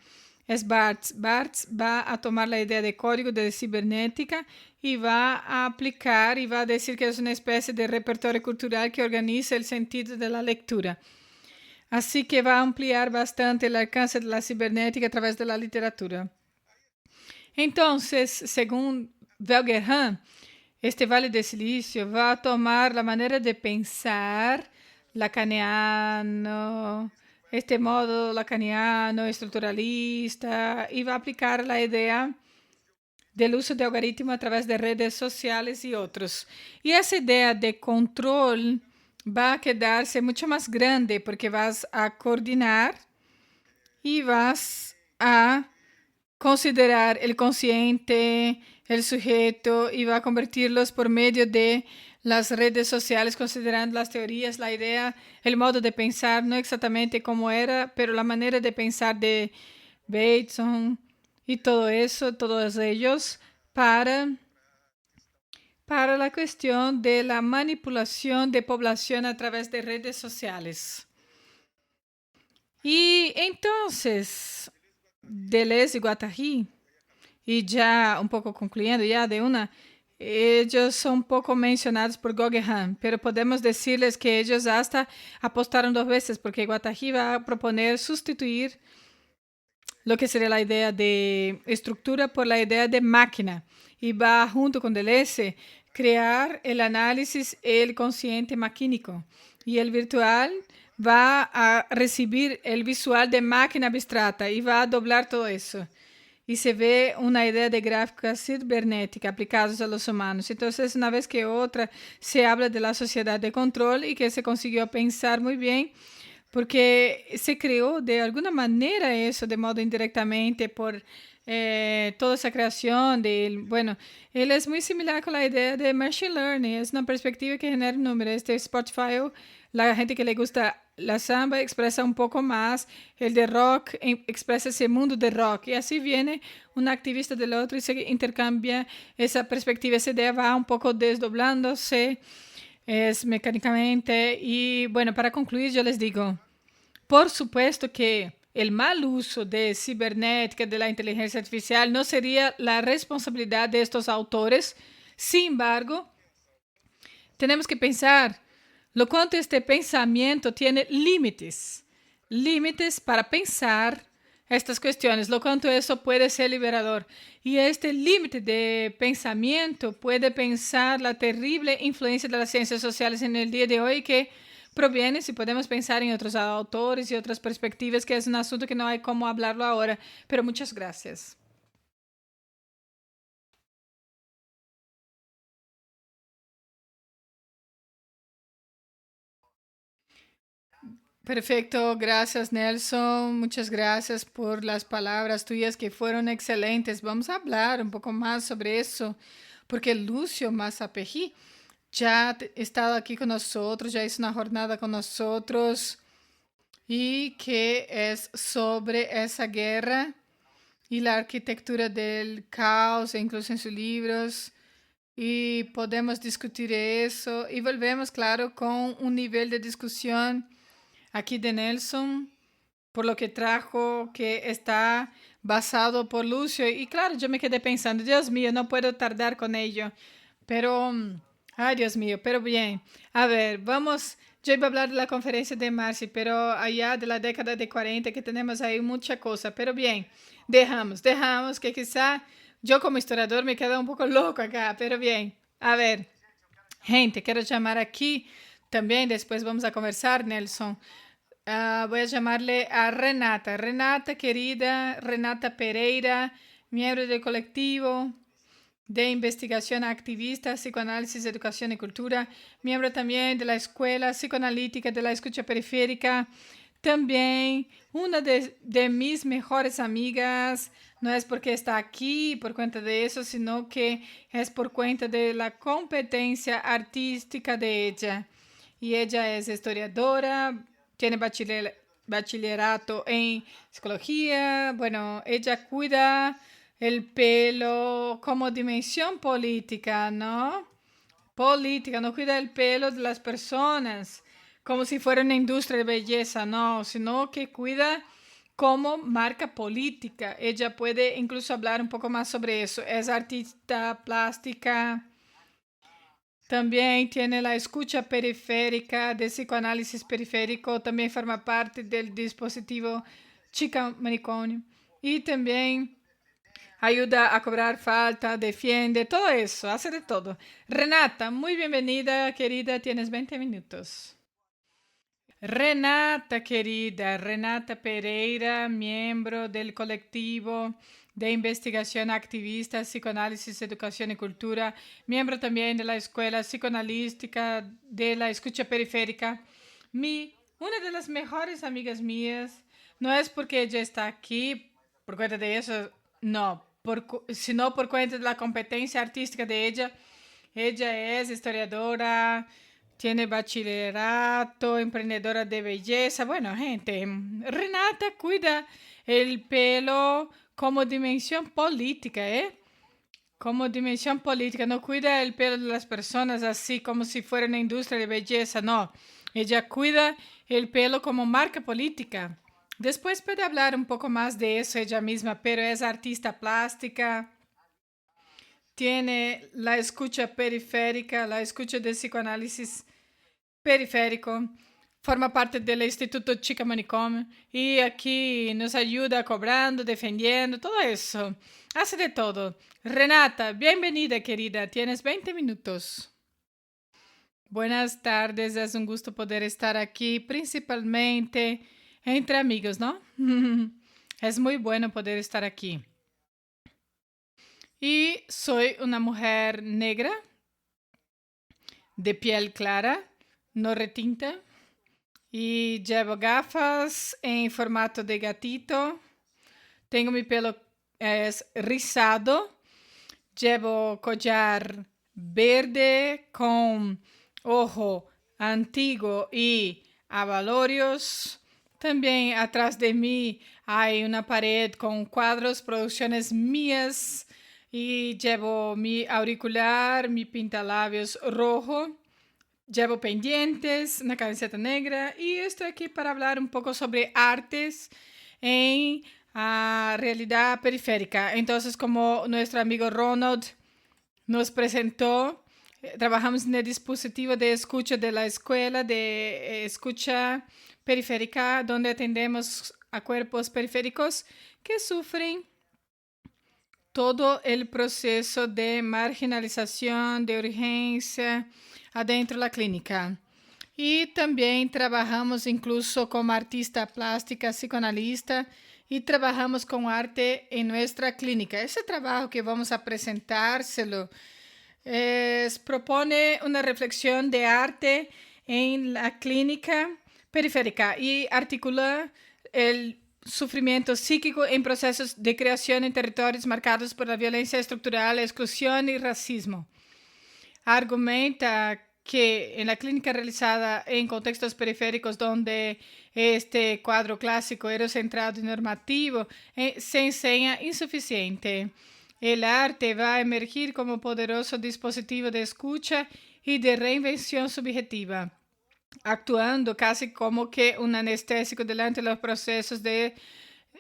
es Barthes. Barthes va a tomar la idea de código de cibernética y va a aplicar y va a decir que es una especie de repertorio cultural que organiza el sentido de la lectura. Así que va a ampliar bastante el alcance de la cibernética a través de la literatura. Entonces, según Velgerhan, este Vale de Silicio va a tomar la manera de pensar lacaniano, este modo lacaniano, estructuralista, y va a aplicar la idea del uso de algoritmos a través de redes sociales y otros. Y esa idea de control va a quedarse mucho más grande porque vas a coordinar y vas a considerar el consciente, el sujeto, y va a convertirlos por medio de las redes sociales, considerando las teorías, la idea, el modo de pensar, no exactamente como era, pero la manera de pensar de Bateson y todo eso, todos ellos, para la cuestión de la manipulación de población a través de redes sociales. Y entonces, Deleuze y Guattari, y ya un poco concluyendo ya de una, ellos son poco mencionados por Guggenheim, pero podemos decirles que ellos hasta apostaron 2 veces porque Guattari va a proponer sustituir lo que sería la idea de estructura por la idea de máquina y va junto con Deleuze crear el análisis, el consciente maquínico y el virtual va a recibir el visual de máquina abstrata y va a doblar todo eso. Y se ve una idea de gráfica cibernética aplicados a los humanos. Entonces, una vez que otra, se habla de la sociedad de control y que se consiguió pensar muy bien, porque se creó de alguna manera eso, de modo indirectamente, por toda esa creación de él. Bueno, él es muy similar con la idea de Machine Learning, es una perspectiva que genera números. Este Spotify, la gente que le gusta la samba expresa un poco más, el de rock expresa ese mundo de rock, y así viene un activista del otro y se intercambia esa perspectiva, esa idea va un poco desdoblándose, es mecánicamente, y bueno, para concluir yo les digo, por supuesto que el mal uso de cibernética, de la inteligencia artificial, no sería la responsabilidad de estos autores. Sin embargo, tenemos que pensar lo cuanto este pensamiento tiene límites, límites para pensar estas cuestiones, lo cuanto eso puede ser liberador. Y este límite de pensamiento puede pensar la terrible influencia de las ciencias sociales en el día de hoy que proviene, si podemos pensar en otros autores y otras perspectivas, que es un asunto que no hay cómo hablarlo ahora, pero muchas gracias. Perfecto, gracias Nelson, muchas gracias por las palabras tuyas que fueron excelentes. Vamos a hablar un poco más sobre eso, porque Lucio Massapeji ya ha estado aquí con nosotros, ya hizo una jornada con nosotros y que es sobre esa guerra y la arquitectura del caos, e incluso en sus libros. Y podemos discutir eso y volvemos, claro, con un nivel de discusión aquí de Nelson, por lo que trajo, que está basado por Lucio. Y claro, yo me quedé pensando, Dios mío, no puedo tardar con ello. Pero, ay Dios mío, pero bien. A ver, vamos, yo iba a hablar de la conferencia de Marci, pero allá de la década de 40 que tenemos ahí mucha cosa. Pero bien, dejamos que quizá yo como historiador me quedo un poco loco acá, pero bien. A ver, gente, quiero llamar aquí también, después vamos a conversar, Nelson. Voy a llamarle a Renata. Renata, querida, Renata Pereira, miembro del colectivo de investigación activista, psicoanálisis, educación y cultura, miembro también de la Escuela Psicoanalítica de la Escucha Periférica, también una de mis mejores amigas, no es porque está aquí por cuenta de eso, sino que es por cuenta de la competencia artística de ella. Y ella es historiadora, tiene bachillerato en psicología, bueno, ella cuida el pelo como dimensión política, ¿no? Política, no cuida el pelo de las personas como si fuera una industria de belleza, no, sino que cuida como marca política. Ella puede incluso hablar un poco más sobre eso. Es artista plástica. También tiene la escucha periférica de psicoanálisis periférico. También forma parte del dispositivo Chica Manicomio. Y también ayuda a cobrar falta, defiende, todo eso, hace de todo. Renata, muy bienvenida, querida, tienes 20 minutos. Renata, querida, Renata Pereira, miembro del colectivo de investigación activista, psicoanálisis, educación y cultura, miembro también de la Escuela Psicoanalística de la Escucha Periférica. Una de las mejores amigas mías, no es porque ella está aquí por cuenta de eso, no, sino por cuenta de la competencia artística de ella. Ella es historiadora, tiene bachillerato, emprendedora de belleza. Bueno, gente, Renata cuida el pelo como dimensión política, ¿eh? Como dimensión política. No cuida el pelo de las personas así como si fuera una industria de belleza, no. Ella cuida el pelo como marca política. Después puede hablar un poco más de eso ella misma, pero es artista plástica. tiene la escucha periférica, la escucha de psicoanálisis periférico. Forma parte del Instituto Chica Manicomio y aquí nos ayuda cobrando, defendiendo, todo eso. Hace de todo. Renata, bienvenida, querida. Tienes 20 minutos. Buenas tardes, es un gusto poder estar aquí, principalmente entre amigos, ¿no? Es muy bueno poder estar aquí. Y soy una mujer negra, de piel clara, no retinta, y llevo gafas en formato de gatito. Tengo mi pelo rizado. Llevo collar verde con ojo antiguo y abalorios. También atrás de mí hay una pared con cuadros, producciones mías. Y llevo mi auricular, mi pintalabios rojo. Llevo pendientes, una camiseta negra y estoy aquí para hablar un poco sobre artes en realidad periférica. Entonces, como nuestro amigo Ronald nos presentó, trabajamos en el dispositivo de escucha de la escuela de escucha periférica, donde atendemos a cuerpos periféricos que sufren todo el proceso de marginalización, de urgencia, adentro de la clínica. Y también trabajamos incluso como artista plástica, psicoanalista, y trabajamos con arte en nuestra clínica. Ese trabajo que vamos a presentárselo propone una reflexión de arte en la clínica periférica y articula el sufrimiento psíquico en procesos de creación en territorios marcados por la violencia estructural, exclusión y racismo. Argumenta que en la clínica realizada en contextos periféricos donde este cuadro clásico eurocentrado y normativo se enseña insuficiente. El arte va a emergir como poderoso dispositivo de escucha y de reinvención subjetiva, actuando casi como que un anestésico delante de los procesos de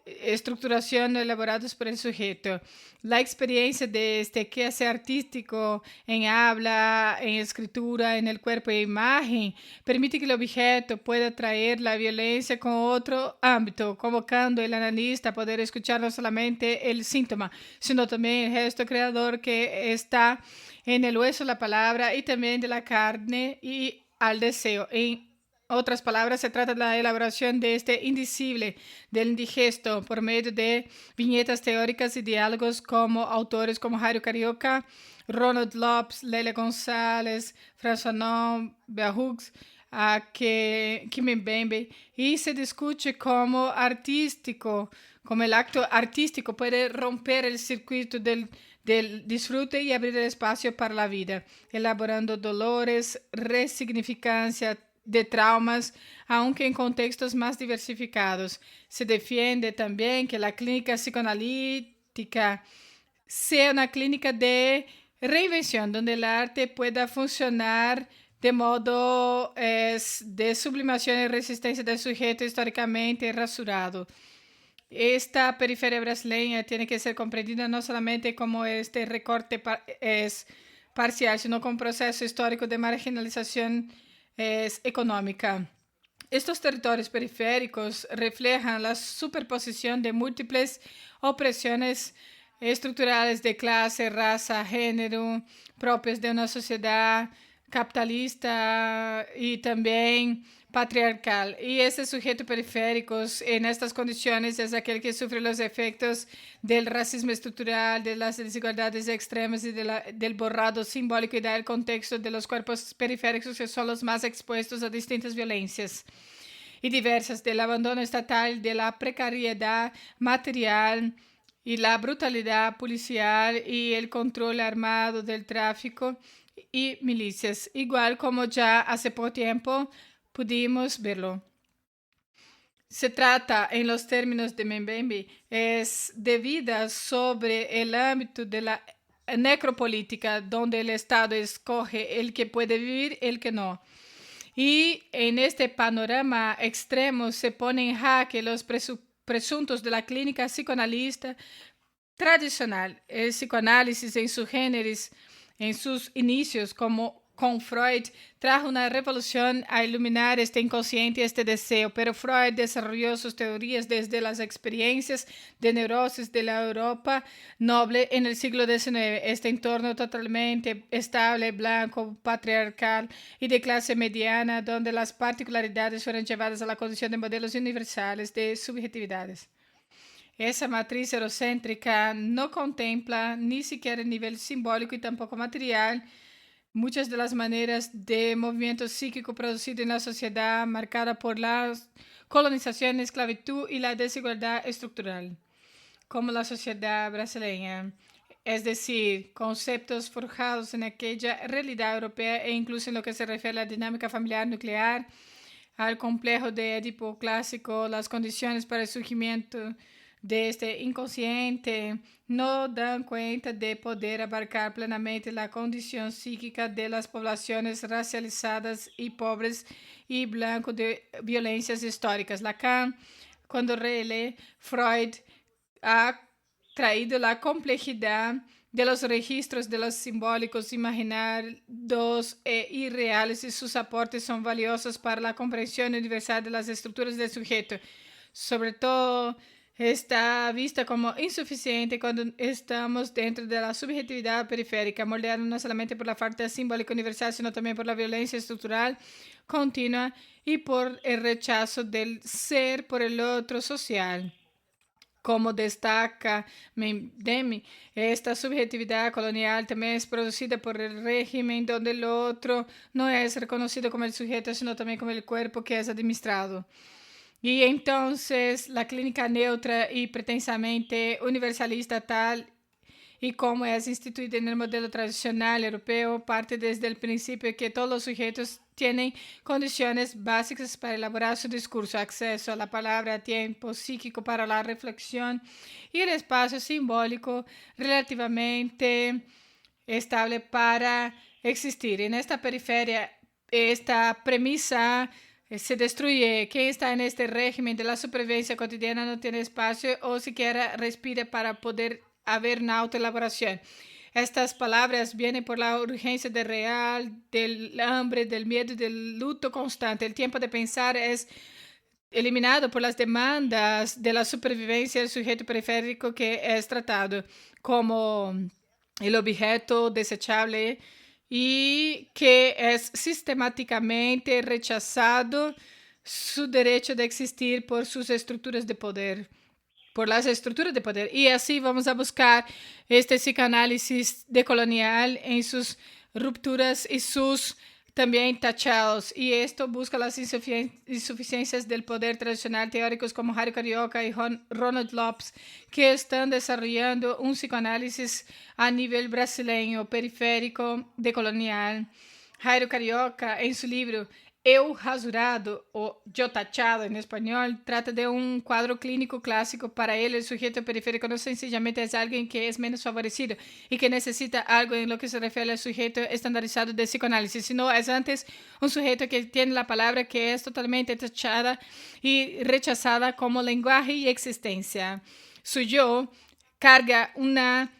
estructuración elaborados por el sujeto. La experiencia de este quehacer artístico en habla, en escritura, en el cuerpo e imagen, permite que el objeto pueda traer la violencia con otro ámbito, convocando al analista a poder escuchar no solamente el síntoma, sino también el gesto creador que está en el hueso de la palabra y también de la carne y al deseo. En otras palabras, se trata de la elaboración de este indecible, del indigesto, por medio de viñetas teóricas y diálogos como autores como Jairo Carioca, Ronald Lopes, Leila González, François Fanon, Beahux, Kim Mbembe, y se discute como artístico, como el acto artístico puede romper el circuito del disfrute y abrir el espacio para la vida, elaborando dolores, resignificancia de traumas, aunque en contextos más diversificados. Se defiende también que la clínica psicoanalítica sea una clínica de reinvención, donde el arte pueda funcionar de modo de sublimación y resistencia del sujeto históricamente rasurado. Esta periferia brasileña tiene que ser comprendida no solamente como este recorte es parcial, sino como un proceso histórico de marginalización económica. Estos territorios periféricos reflejan la superposición de múltiples opresiones estructurales de clase, raza, género, propias de una sociedad capitalista y también patriarcal. Y ese sujeto periférico en estas condiciones es aquel que sufre los efectos del racismo estructural, de las desigualdades extremas y del borrado simbólico y del contexto de los cuerpos periféricos que son los más expuestos a distintas violencias y diversas, del abandono estatal, de la precariedad material y la brutalidad policial y el control armado del tráfico y milicias, igual como ya hace poco tiempo pudimos verlo. Se trata, en los términos de Mbembe, es de vida sobre el ámbito de la necropolítica, donde el Estado escoge el que puede vivir, el que no. Y en este panorama extremo se ponen en jaque los presuntos de la clínica psicoanalista tradicional. El psicoanálisis en sus inicios, como con Freud, trajo una revolución a iluminar este inconsciente y este deseo, pero Freud desarrolló sus teorías desde las experiencias de neurosis de la Europa noble en el siglo XIX, este entorno totalmente estable, blanco, patriarcal y de clase mediana, donde las particularidades fueron llevadas a la condición de modelos universales de subjetividades. Esa matriz eurocéntrica no contempla ni siquiera el nivel simbólico y tampoco material muchas de las maneras de movimiento psíquico producido en la sociedad marcada por la colonización, esclavitud y la desigualdad estructural, como la sociedad brasileña. Es decir, conceptos forjados en aquella realidad europea e incluso en lo que se refiere a la dinámica familiar nuclear, al complejo de Edipo clásico, las condiciones para el surgimiento de este inconsciente no dan cuenta de poder abarcar plenamente la condición psíquica de las poblaciones racializadas y pobres y blanco de violencias históricas. Lacan, cuando relee Freud, ha traído la complejidad de los registros de los simbólicos imaginados e irreales y sus aportes son valiosos para la comprensión universal de las estructuras del sujeto, sobre todo está vista como insuficiente cuando estamos dentro de la subjetividad periférica, moldeada no solamente por la falta simbólica universal, sino también por la violencia estructural continua y por el rechazo del ser por el otro social. Como destaca Demi, esta subjetividad colonial también es producida por el régimen donde el otro no es reconocido como el sujeto, sino también como el cuerpo que es administrado. Y entonces la clínica neutra y pretensamente universalista tal y como es instituida en el modelo tradicional europeo parte desde el principio que todos los sujetos tienen condiciones básicas para elaborar su discurso, acceso a la palabra, tiempo psíquico para la reflexión y el espacio simbólico relativamente estable para existir. En esta periferia, esta premisa se destruye. Quien está en este régimen de la supervivencia cotidiana no tiene espacio o siquiera respira para poder haber una autoelaboración. Estas palabras vienen por la urgencia del real, del hambre, del miedo y del luto constante. El tiempo de pensar es eliminado por las demandas de la supervivencia del sujeto periférico que es tratado como el objeto desechable y que es sistemáticamente rechazado su derecho de existir por sus estructuras de poder, por las estructuras de poder. Y así vamos a buscar este psicoanálisis decolonial en sus rupturas y sus también tachados. Y esto busca las insuficiencias del poder tradicional, teóricos como Jairo Carioca y Ronald Lopes, que están desarrollando un psicoanálisis a nivel brasileño, periférico, decolonial. Jairo Carioca, en su libro Eu Rasurado, o Yo Tachado en español, trata de un cuadro clínico clásico. Para él, el sujeto periférico no sencillamente es alguien que es menos favorecido y que necesita algo en lo que se refiere al sujeto estandarizado de psicoanálisis, sino es antes un sujeto que tiene la palabra que es totalmente tachada y rechazada como lenguaje y existencia. Su yo carga una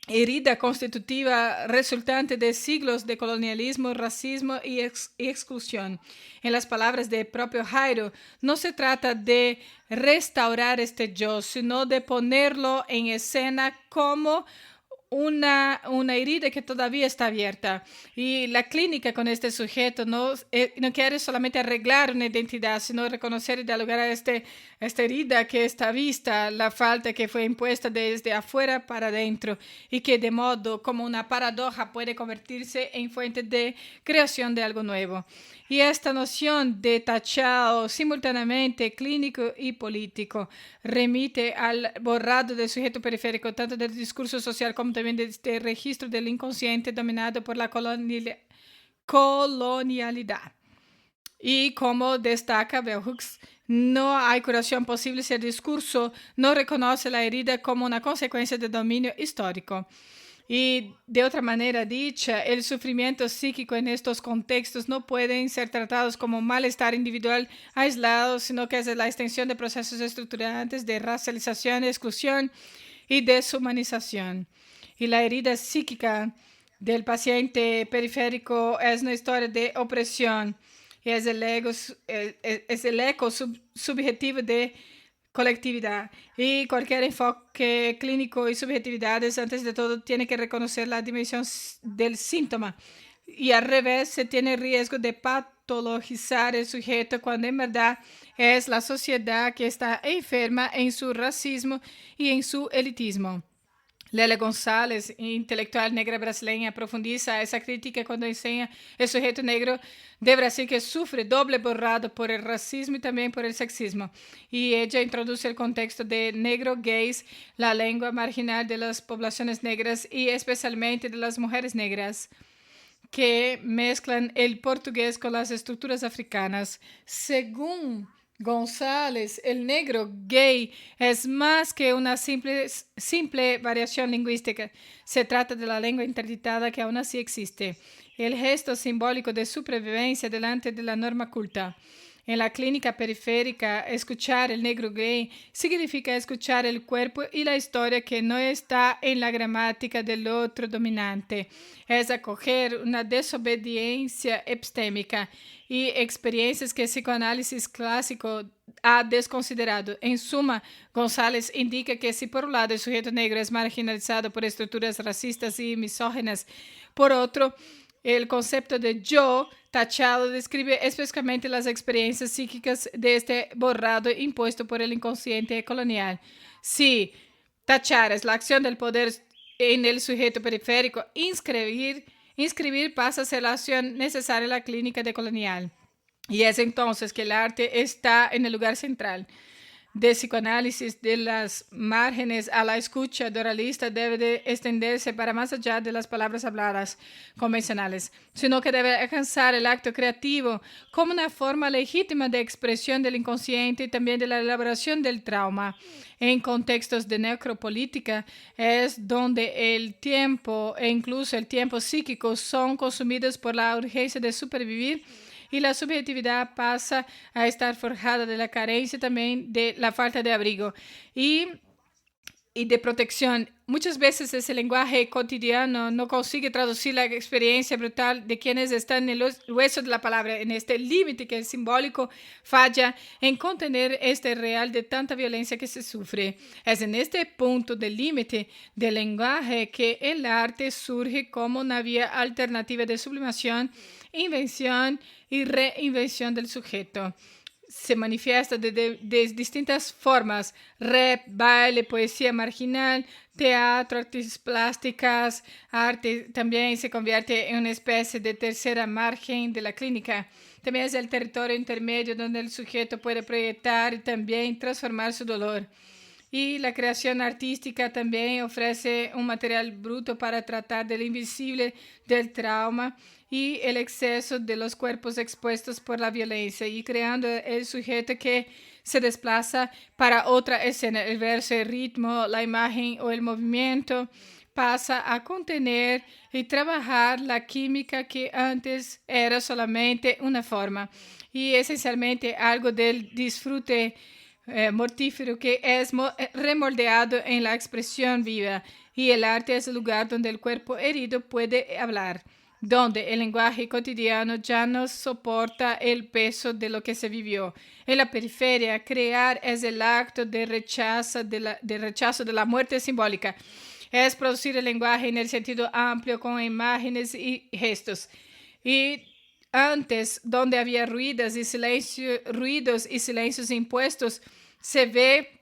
herida constitutiva resultante de siglos de colonialismo, racismo y exclusión. En las palabras del propio Jairo, no se trata de restaurar este yo, sino de ponerlo en escena como una herida que todavía está abierta. Y la clínica con este sujeto no quiere solamente arreglar una identidad, sino reconocer y dialogar a esta herida que está vista, la falta que fue impuesta desde afuera para adentro y que de modo como una paradoja puede convertirse en fuente de creación de algo nuevo. Y esta noción de tachado simultáneamente clínico y político remite al borrado del sujeto periférico, tanto del discurso social como también de este registro del inconsciente dominado por la colonialidad. Y como destaca Bell Hooks, no hay curación posible si el discurso no reconoce la herida como una consecuencia del dominio histórico. Y de otra manera dicha, el sufrimiento psíquico en estos contextos no pueden ser tratados como malestar individual aislado, sino que es la extensión de procesos estructurantes de racialización, exclusión y deshumanización. Y la herida psíquica del paciente periférico es una historia de opresión y es el eco subjetivo de colectividad. Y cualquier enfoque clínico y subjetividades, antes de todo, tiene que reconocer la dimensión del síntoma. Y al revés, se tiene riesgo de patologizar el sujeto cuando en verdad es la sociedad que está enferma en su racismo y en su elitismo. Lélia González, intelectual negra brasileña, profundiza esa crítica cuando enseña el sujeto negro de Brasil que sufre doble borrado por el racismo y también por el sexismo. Y ella introduce el contexto de negro gays, la lengua marginal de las poblaciones negras y especialmente de las mujeres negras, que mezclan el portugués con las estructuras africanas. Según González, el negro gay es más que una simple variación lingüística. Se trata de la lengua interditada que aún así existe. El gesto simbólico de supervivencia delante de la norma culta. En la clínica periférica, escuchar el negro gay significa escuchar el cuerpo y la historia que no está en la gramática del otro dominante. Es acoger una desobediencia epistémica y experiencias que el psicoanálisis clásico ha desconsiderado. En suma, González indica que si por un lado el sujeto negro es marginalizado por estructuras racistas y misóginas, por otro, el concepto de yo tachado describe específicamente las experiencias psíquicas de este borrado impuesto por el inconsciente colonial. Si tachar es la acción del poder en el sujeto periférico, inscribir pasa a ser la acción necesaria en la clínica decolonial. Y es entonces que el arte está en el lugar central. De psicoanálisis de las márgenes a la escucha de oralista debe de extenderse para más allá de las palabras habladas convencionales, sino que debe alcanzar el acto creativo como una forma legítima de expresión del inconsciente y también de la elaboración del trauma. En contextos de necropolítica es donde el tiempo e incluso el tiempo psíquico son consumidos por la urgencia de supervivir y la subjetividad pasa a estar forjada de la carencia también de la falta de abrigo y de protección. Muchas veces ese lenguaje cotidiano no consigue traducir la experiencia brutal de quienes están en el hueso de la palabra, en este límite que el simbólico falla en contener este real de tanta violencia que se sufre. Es en este punto del límite del lenguaje que el arte surge como una vía alternativa de sublimación, invención y reinvención del sujeto. Se manifiesta de distintas formas: rap, baile, poesía marginal, teatro, artes plásticas, arte también se convierte en una especie de tercera margen de la clínica. También es el territorio intermedio donde el sujeto puede proyectar y también transformar su dolor. Y la creación artística también ofrece un material bruto para tratar del invisible del trauma y el exceso de los cuerpos expuestos por la violencia y creando el sujeto que se desplaza para otra escena. El verso, el ritmo, la imagen o el movimiento pasa a contener y trabajar la química que antes era solamente una forma y esencialmente algo del disfrute mortífero que es remoldeado en la expresión viva, y el arte es el lugar donde el cuerpo herido puede hablar, donde el lenguaje cotidiano ya no soporta el peso de lo que se vivió. En la periferia, crear es el acto de rechazo de la muerte simbólica. Es producir el lenguaje en el sentido amplio con imágenes y gestos. Y antes, donde había ruidos y silencios impuestos, se ve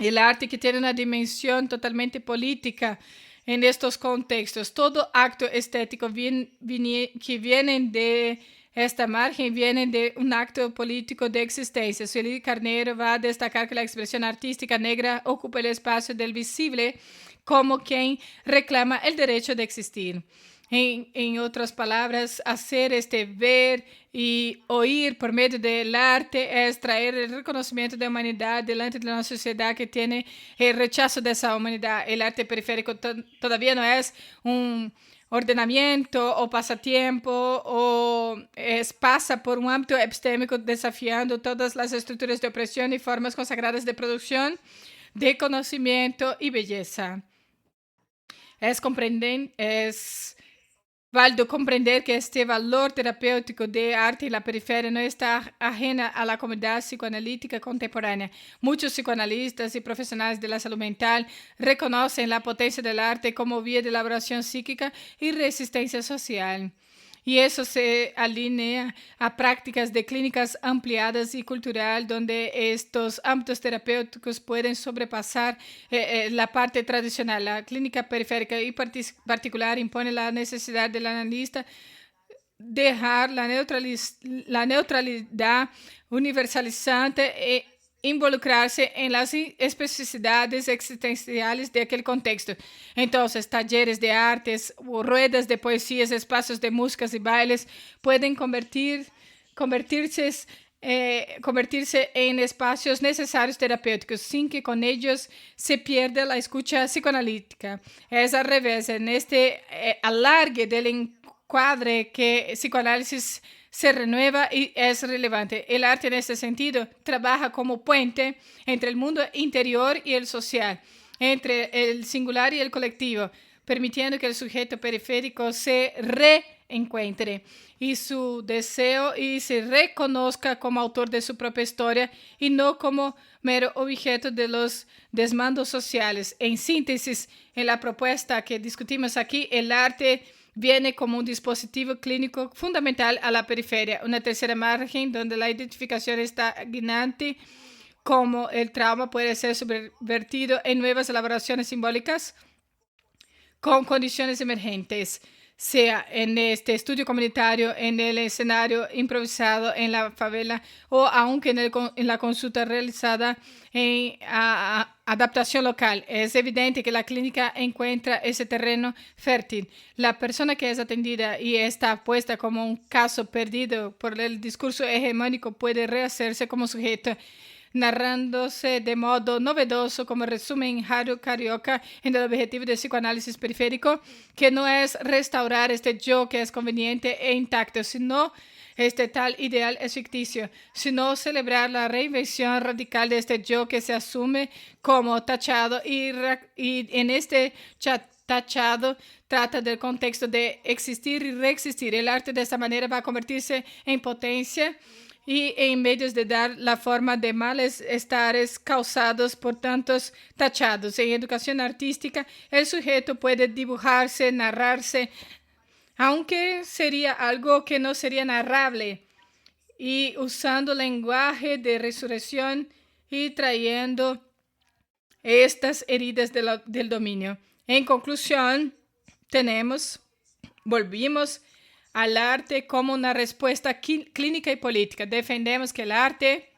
el arte que tiene una dimensión totalmente política en estos contextos. Todo acto estético que viene de esta margen viene de un acto político de existencia. Sueli Carneiro va a destacar que la expresión artística negra ocupa el espacio del visible como quien reclama el derecho de existir. En otras palabras, hacer ver y oír por medio del arte es traer el reconocimiento de humanidad delante de una sociedad que tiene el rechazo de esa humanidad. El arte periférico todavía no es un ordenamiento o pasatiempo o pasa por un ámbito epistémico desafiando todas las estructuras de opresión y formas consagradas de producción, de conocimiento y belleza. Es válido comprender que este valor terapêutico de arte en la periferia no está ajena a la comunidad psicoanalítica contemporánea. Muchos psicoanalistas y profesionales de la salud mental reconocen la potencia del arte como vía de elaboración psíquica y resistencia social. Y eso se alinea a prácticas de clínicas ampliadas y cultural, donde estos ámbitos terapéuticos pueden sobrepasar la parte tradicional. La clínica periférica y particular impone la necesidad del analista dejar la neutralidad universalizante e involucrarse en las especificidades existenciales de aquel contexto. Entonces, talleres de artes, ruedas de poesías, espacios de músicas y bailes pueden convertirse en espacios necesarios terapéuticos sin que con ellos se pierda la escucha psicoanalítica. Es al revés, en este alargue del encuadre que psicoanálisis se renueva y es relevante. El arte en este sentido trabaja como puente entre el mundo interior y el social, entre el singular y el colectivo, permitiendo que el sujeto periférico se reencuentre y su deseo y se reconozca como autor de su propia historia y no como mero objeto de los desmandos sociales. En síntesis, en la propuesta que discutimos aquí, el arte viene como un dispositivo clínico fundamental a la periferia, una tercera margen donde la identificación está guiante, como el trauma puede ser subvertido en nuevas elaboraciones simbólicas con condiciones emergentes, sea en este estudio comunitario, en el escenario improvisado en la favela o aunque en la consulta realizada en adaptación local. Es evidente que la clínica encuentra ese terreno fértil. La persona que es atendida y está puesta como un caso perdido por el discurso hegemónico puede rehacerse como sujeto, narrándose de modo novedoso, como resumen Haru Carioca en el objetivo del psicoanálisis periférico, que no es restaurar este yo que es conveniente e intacto, sino este tal ideal es ficticio, sino celebrar la reinvención radical de este yo que se asume como tachado y en este tachado trata del contexto de existir y reexistir. El arte de esta manera va a convertirse en potencia y en medios de dar la forma de malestares causados por tantos tachados. En educación artística, el sujeto puede dibujarse, narrarse, aunque sería algo que no sería narrable, y usando lenguaje de resurrección y trayendo estas heridas del dominio. En conclusión, volvimos al arte como una respuesta clínica y política. Defendemos que el arte,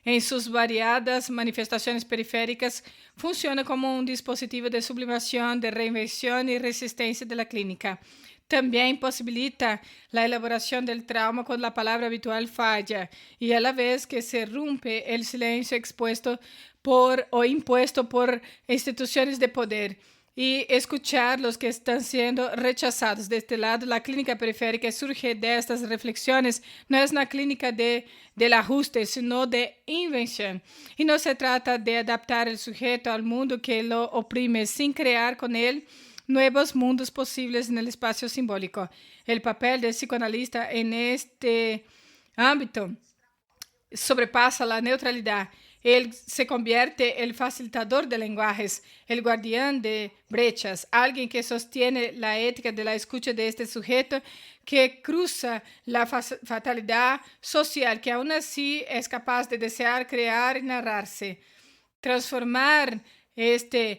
en sus variadas manifestaciones periféricas, funciona como un dispositivo de sublimación, de reinvención y resistencia de la clínica. También posibilita la elaboración del trauma cuando la palabra habitual falla y a la vez que se rompe el silencio expuesto o impuesto por instituciones de poder y escuchar los que están siendo rechazados. De este lado, la clínica periférica surge de estas reflexiones. No es una clínica del ajuste, sino de invención. Y no se trata de adaptar el sujeto al mundo que lo oprime, sin crear con él nuevos mundos posibles en el espacio simbólico. El papel del psicoanalista en este ámbito sobrepasa la neutralidad. Él se convierte el facilitador de lenguajes, el guardián de brechas, alguien que sostiene la ética de la escucha de este sujeto que cruza la fatalidad social, que aún así es capaz de desear, crear y narrarse. Transformar este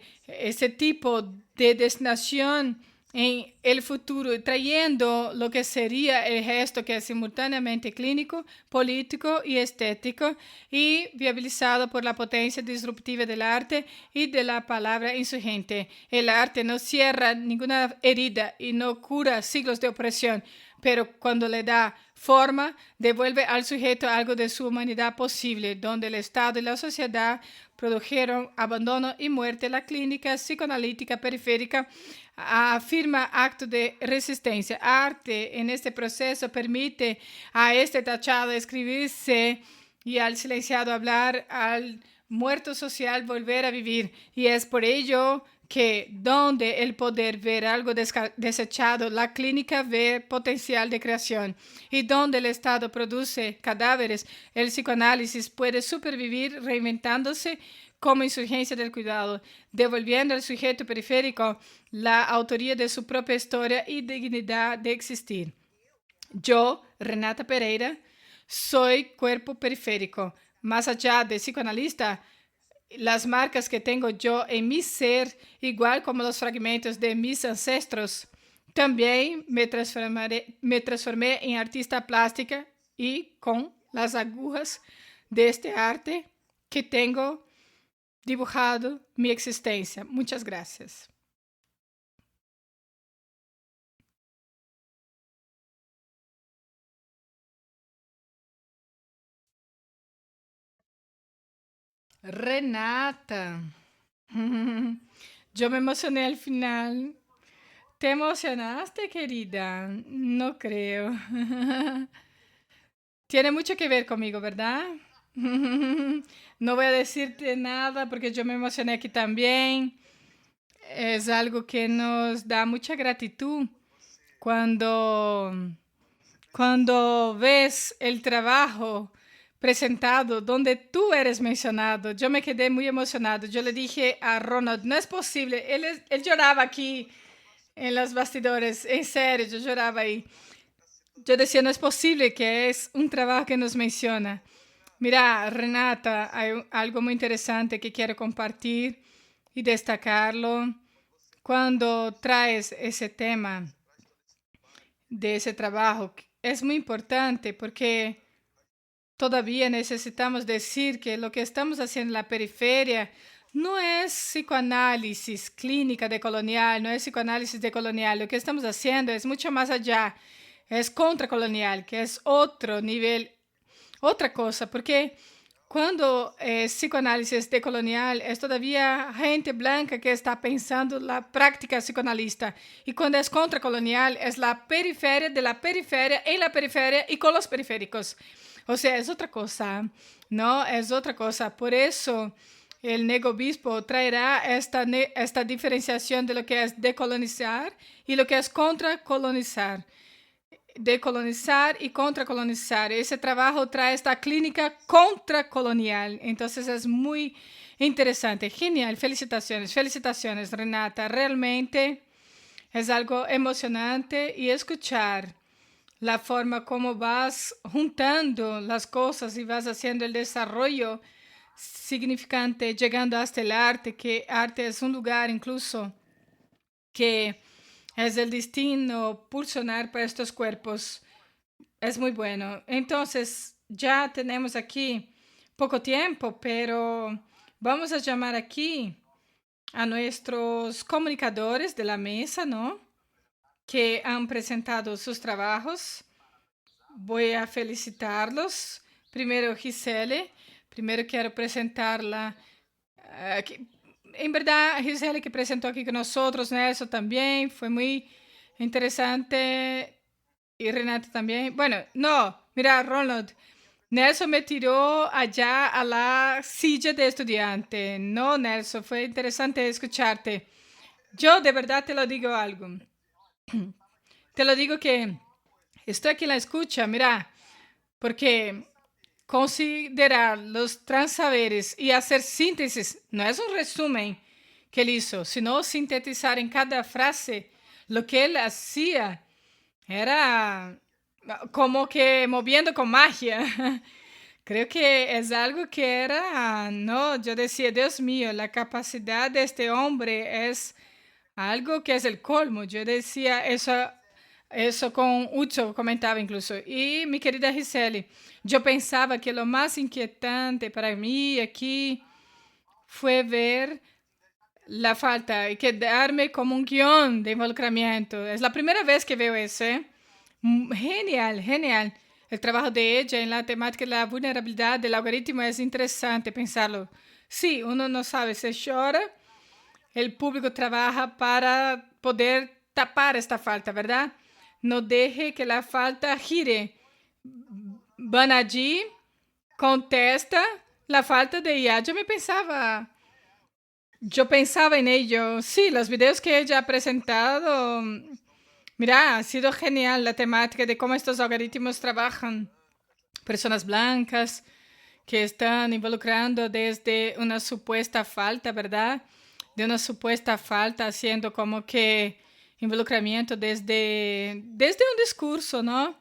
tipo de destinación en el futuro, trayendo lo que sería el gesto que es simultáneamente clínico, político y estético, y viabilizado por la potencia disruptiva del arte y de la palabra insurgente. El arte no cierra ninguna herida y no cura siglos de opresión, pero cuando le da forma, devuelve al sujeto algo de su humanidad posible, donde el Estado y la sociedad produjeron abandono y muerte. La clínica psicoanalítica periférica afirma acto de resistencia. Arte en este proceso permite a este tachado escribirse y al silenciado hablar, al muerto social volver a vivir. Y es por ello que donde el poder ver algo desechado, la clínica ve potencial de creación. Y donde el Estado produce cadáveres, el psicoanálisis puede supervivir reinventándose como insurgencia del cuidado, devolviendo al sujeto periférico la autoría de su propia historia y dignidad de existir. Yo, Renata Pereira, soy cuerpo periférico. Más allá de psicoanalista, las marcas que tengo yo en mi ser, igual como los fragmentos de mis ancestros, también me transformé en artista plástica y con las agujas de este arte que tengo dibujado mi existencia. Muchas gracias. Renata, yo me emocioné al final. ¿Te emocionaste, querida? No creo. Tiene mucho que ver conmigo, ¿verdad? No voy a decirte nada porque yo me emocioné aquí también. Es algo que nos da mucha gratitud cuando, cuando ves el trabajo presentado donde tú eres mencionado. Yo me quedé muy emocionado. Yo le dije a Ronald, no es posible. Él lloraba aquí en los bastidores. En serio, yo lloraba ahí. Yo decía, no es posible que es un trabajo que nos menciona. Mira, Renata, hay algo muy interesante que quiero compartir y destacarlo. Cuando traes ese tema de ese trabajo, es muy importante porque todavía necesitamos decir que lo que estamos haciendo en la periferia no es psicoanálisis clínica decolonial, no es psicoanálisis decolonial. Lo que estamos haciendo es mucho más allá. Es contracolonial, que es otro nivel, otra cosa, porque cuando psicoanálisis decolonial es todavía gente blanca que está pensando la práctica psicoanalista. Y cuando es contracolonial es la periferia de la periferia, en la periferia y con los periféricos. O sea, es otra cosa, ¿no? Es otra cosa. Por eso el negobispo traerá esta diferenciación de lo que es decolonizar y lo que es contracolonizar. Decolonizar y contracolonizar. Ese trabajo trae esta clínica contracolonial. Entonces es muy interesante. Genial. Felicitaciones. Felicitaciones, Renata. Realmente es algo emocionante y escuchar la forma como vas juntando las cosas y vas haciendo el desarrollo significante, llegando hasta el arte, que arte es un lugar incluso que es el destino pulsionar para estos cuerpos. Es muy bueno. Entonces, ya tenemos aquí poco tiempo, pero vamos a llamar aquí a nuestros comunicadores de la mesa, ¿no? Que han presentado sus trabajos. Voy a felicitarlos. Primero, Gisele. Primero quiero presentarla. En verdad, Gisele que presentó aquí con nosotros, Nelson también, fue muy interesante. Y Renata también. Bueno, no, mira, Ronald, Nelson me tiró allá a la silla de estudiante. No, Nelson, fue interesante escucharte. Yo de verdad te lo digo algo. Te lo digo que estoy aquí en la escucha, mira, porque considerar los transsaberes y hacer síntesis no es un resumen que él hizo, sino sintetizar en cada frase lo que él hacía. Era como que moviendo con magia. Creo que es algo que era, no, yo decía, Dios mío, la capacidad de este hombre es algo que es el colmo. Yo decía eso con Ucho, comentaba incluso. Y mi querida Gisele, yo pensaba que lo más inquietante para mí aquí fue ver la falta y quedarme como un guión de involucramiento. Es la primera vez que veo eso. Genial, genial. El trabajo de ella en la temática de la vulnerabilidad del algoritmo es interesante pensarlo. Sí, uno no sabe, se llora, el público trabaja para poder tapar esta falta, ¿verdad? No deje que la falta gire. Banerjee contesta la falta de IA. Yo pensaba en ello. Sí, los videos que ella ha presentado, mira, ha sido genial la temática de cómo estos algoritmos trabajan. Personas blancas que están involucrando desde una supuesta falta, ¿verdad? De una supuesta falta, haciendo como que involucramiento desde un discurso, ¿no?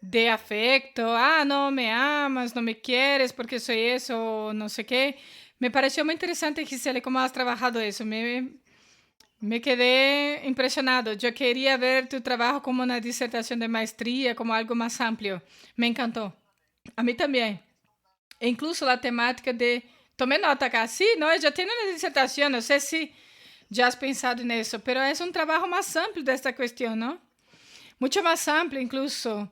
De afecto. Ah, no me amas, no me quieres porque soy eso, no sé qué. Me pareció muy interesante, Gisele, cómo has trabajado eso. Me quedé impresionado. Yo quería ver tu trabajo como una disertación de maestría, como algo más amplio. Me encantó. A mí también. E incluso la temática de... Tomé nota acá. Sí, no, ella tiene una disertación. No sé si ya has pensado en eso, pero es un trabajo más amplio de esta cuestión, ¿no? Mucho más amplio incluso.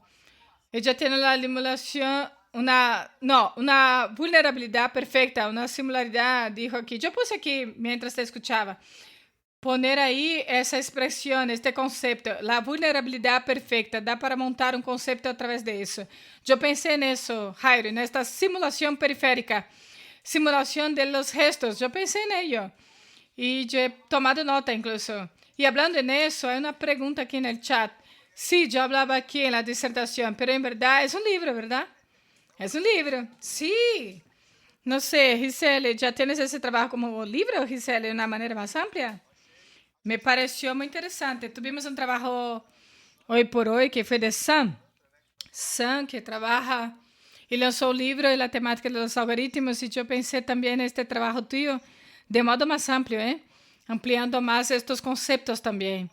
Ella tiene la simulación, una vulnerabilidad perfecta, una similaridad, dijo aquí. Yo puse aquí mientras te escuchaba. Poner ahí esa expresión, este concepto, la vulnerabilidad perfecta, da para montar un concepto a través de eso. Yo pensé en eso, Jairo, en esta simulación periférica, simulación de los gestos, yo pensé en ello y yo he tomado nota incluso. Y hablando en eso, hay una pregunta aquí en el chat. Sí, yo hablaba aquí en la disertación, pero en verdad es un libro, ¿verdad? Es un libro, sí. No sé, Gisele, ¿ya tienes ese trabajo como libro, Gisele, de una manera más amplia? Me pareció muy interesante. Tuvimos un trabajo hoy por hoy que fue de Sam. Sam, que trabaja y lanzó un libro de la temática de los algoritmos. Y yo pensé también en este trabajo tuyo de modo más amplio, ¿eh? Ampliando más estos conceptos también.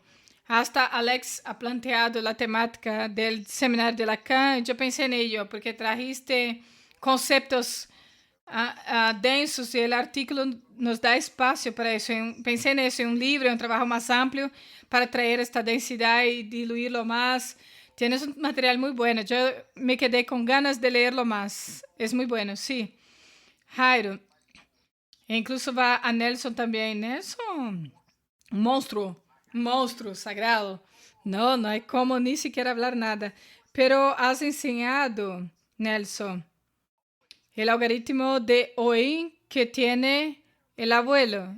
Hasta Alex ha planteado la temática del seminario de Lacan. Yo pensé en ello porque trajiste conceptos densos y el artículo nos da espacio para eso. Pensé en eso, en un libro, en un trabajo más amplio para traer esta densidad y diluirlo más. Tienes un material muy bueno. Yo me quedé con ganas de leerlo más. Es muy bueno, sí. Jairo. E incluso va a Nelson también. Nelson, un monstruo sagrado. No, no hay como ni siquiera hablar nada. Pero has enseñado, Nelson, el algoritmo de hoy que tiene el abuelo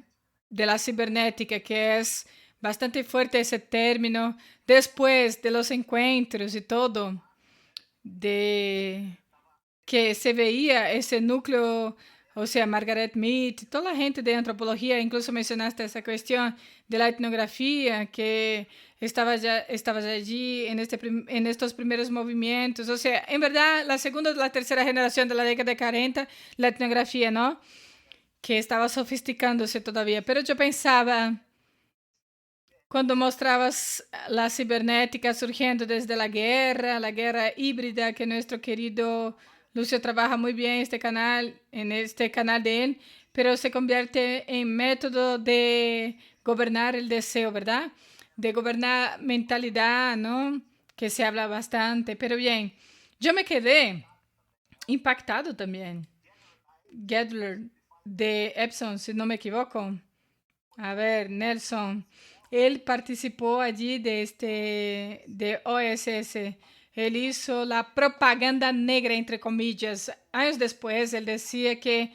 de la cibernética, que es bastante fuerte ese término, después de los encuentros y todo, de que se veía ese núcleo, o sea, Margaret Mead, toda la gente de antropología, incluso mencionaste esa cuestión de la etnografía, que estaba ya allí en estos primeros movimientos. O sea, en verdad, la segunda o la tercera generación de la década de 40, la etnografía, ¿no? Que estaba sofisticándose todavía. Pero yo pensaba, cuando mostrabas la cibernética surgiendo desde la guerra híbrida, que nuestro querido Lucio trabaja muy bien en este canal de él, pero se convierte en método de gobernar el deseo, ¿verdad? De gobernar mentalidad, ¿no? Que se habla bastante, pero bien, yo me quedé impactado también. Gedler de Epson, si no me equivoco. A ver, Nelson. Él participó allí de OSS. Él hizo la propaganda negra, entre comillas. Años después, él decía que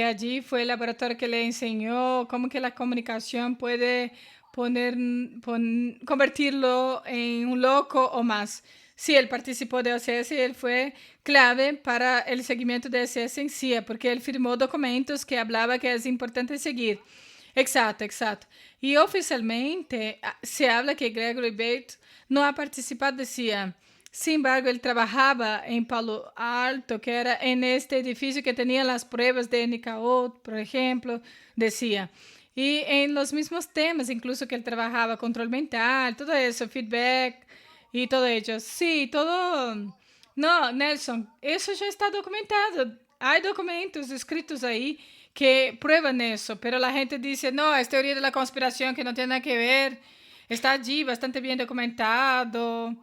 allí fue el laboratorio que le enseñó cómo que la comunicación puede convertirlo en un loco o más. Sí, él participó de OSS y él fue clave para el seguimiento de OSS en sí, porque él firmó documentos que hablaba que es importante seguir. Exacto, exacto. Y oficialmente se habla que Gregory Bates no ha participado, decía. Sin embargo, él trabajaba en Palo Alto, que era en este edificio que tenía las pruebas de NKO, por ejemplo, decía. Y en los mismos temas, incluso que él trabajaba, control mental, todo eso, feedback y todo ello. Sí, todo. No, Nelson, eso ya está documentado. Hay documentos escritos ahí que prueban eso, pero la gente dice, no, es teoría de la conspiración que no tiene nada que ver. Está allí bastante bien documentado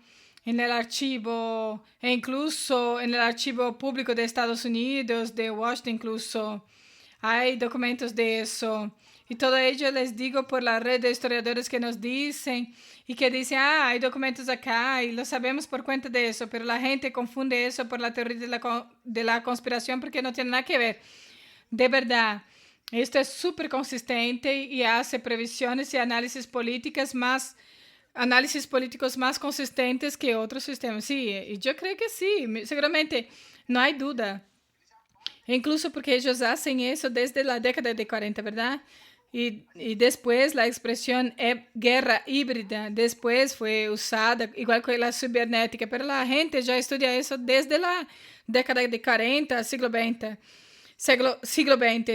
en el archivo, e incluso en el archivo público de Estados Unidos, de Washington incluso. hay documentos de eso. Y todo ello les digo por la red de historiadores que nos dicen y que dicen, hay documentos acá y lo sabemos por cuenta de eso, pero la gente confunde eso por la teoría de la conspiración porque no tiene nada que ver. De verdad, esto es súper consistente y hace previsiones y análisis políticos más consistentes que otros sistemas. Sí, y yo creo que sí, seguramente, no hay duda. Incluso porque ellos hacen eso desde la década de 40, ¿verdad? Y después la expresión guerra híbrida después fue usada igual que la cibernética, pero la gente ya estudia eso desde la década de 40, siglo XX,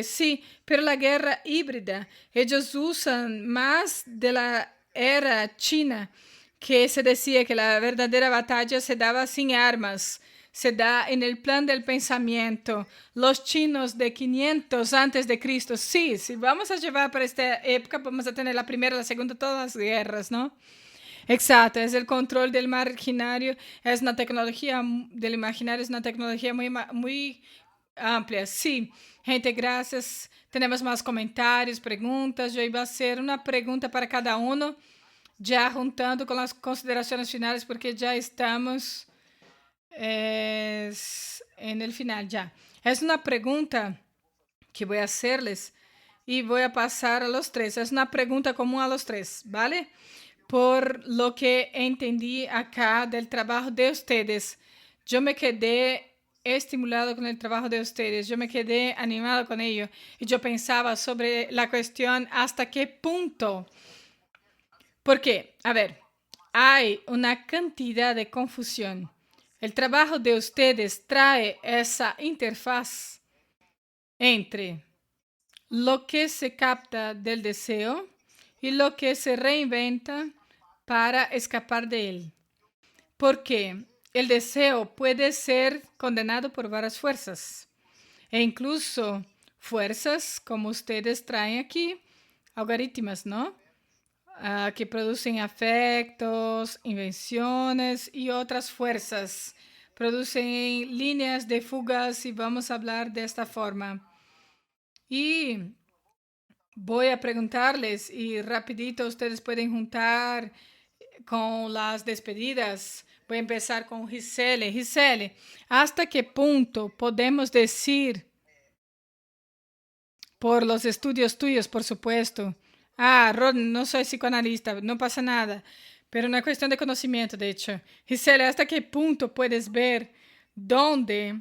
sí, pero la guerra híbrida, ellos usan más de la era china, que se decía que la verdadera batalla se daba sin armas, se da en el plan del pensamiento. Los chinos de 500 antes de Cristo, sí, si vamos a llevar para esta época, vamos a tener la primera, la segunda, todas las guerras, ¿no? Exacto, es el control del imaginario, es una tecnología del imaginario, es una tecnología muy amplia. Sí, gente, gracias. Tenemos más comentarios, preguntas. Yo iba a hacer una pregunta para cada uno, ya juntando con las consideraciones finales, porque ya estamos en el final ya. Es una pregunta que voy a hacerles y voy a pasar a los tres. Es una pregunta común a los tres, ¿vale? Por lo que entendí acá del trabajo de ustedes, yo me quedé estimulado con el trabajo de ustedes, yo me quedé animado con ello y yo pensaba sobre la cuestión hasta qué punto. Porque, a ver, hay una cantidad de confusión. El trabajo de ustedes trae esa interfaz entre lo que se capta del deseo y lo que se reinventa para escapar de él. Porque el deseo puede ser condenado por varias fuerzas, e incluso fuerzas como ustedes traen aquí, algoritmos, ¿no? Que producen afectos, invenciones y otras fuerzas. Producen líneas de fugas y vamos a hablar de esta forma. Y voy a preguntarles y rapidito ustedes pueden juntar con las despedidas. Voy a empezar con Gisele. Gisele, ¿hasta qué punto podemos decir, por los estudios tuyos, por supuesto? Ron, no soy psicoanalista, no pasa nada, pero una cuestión de conocimiento, de hecho. Gisele, ¿hasta qué punto puedes ver dónde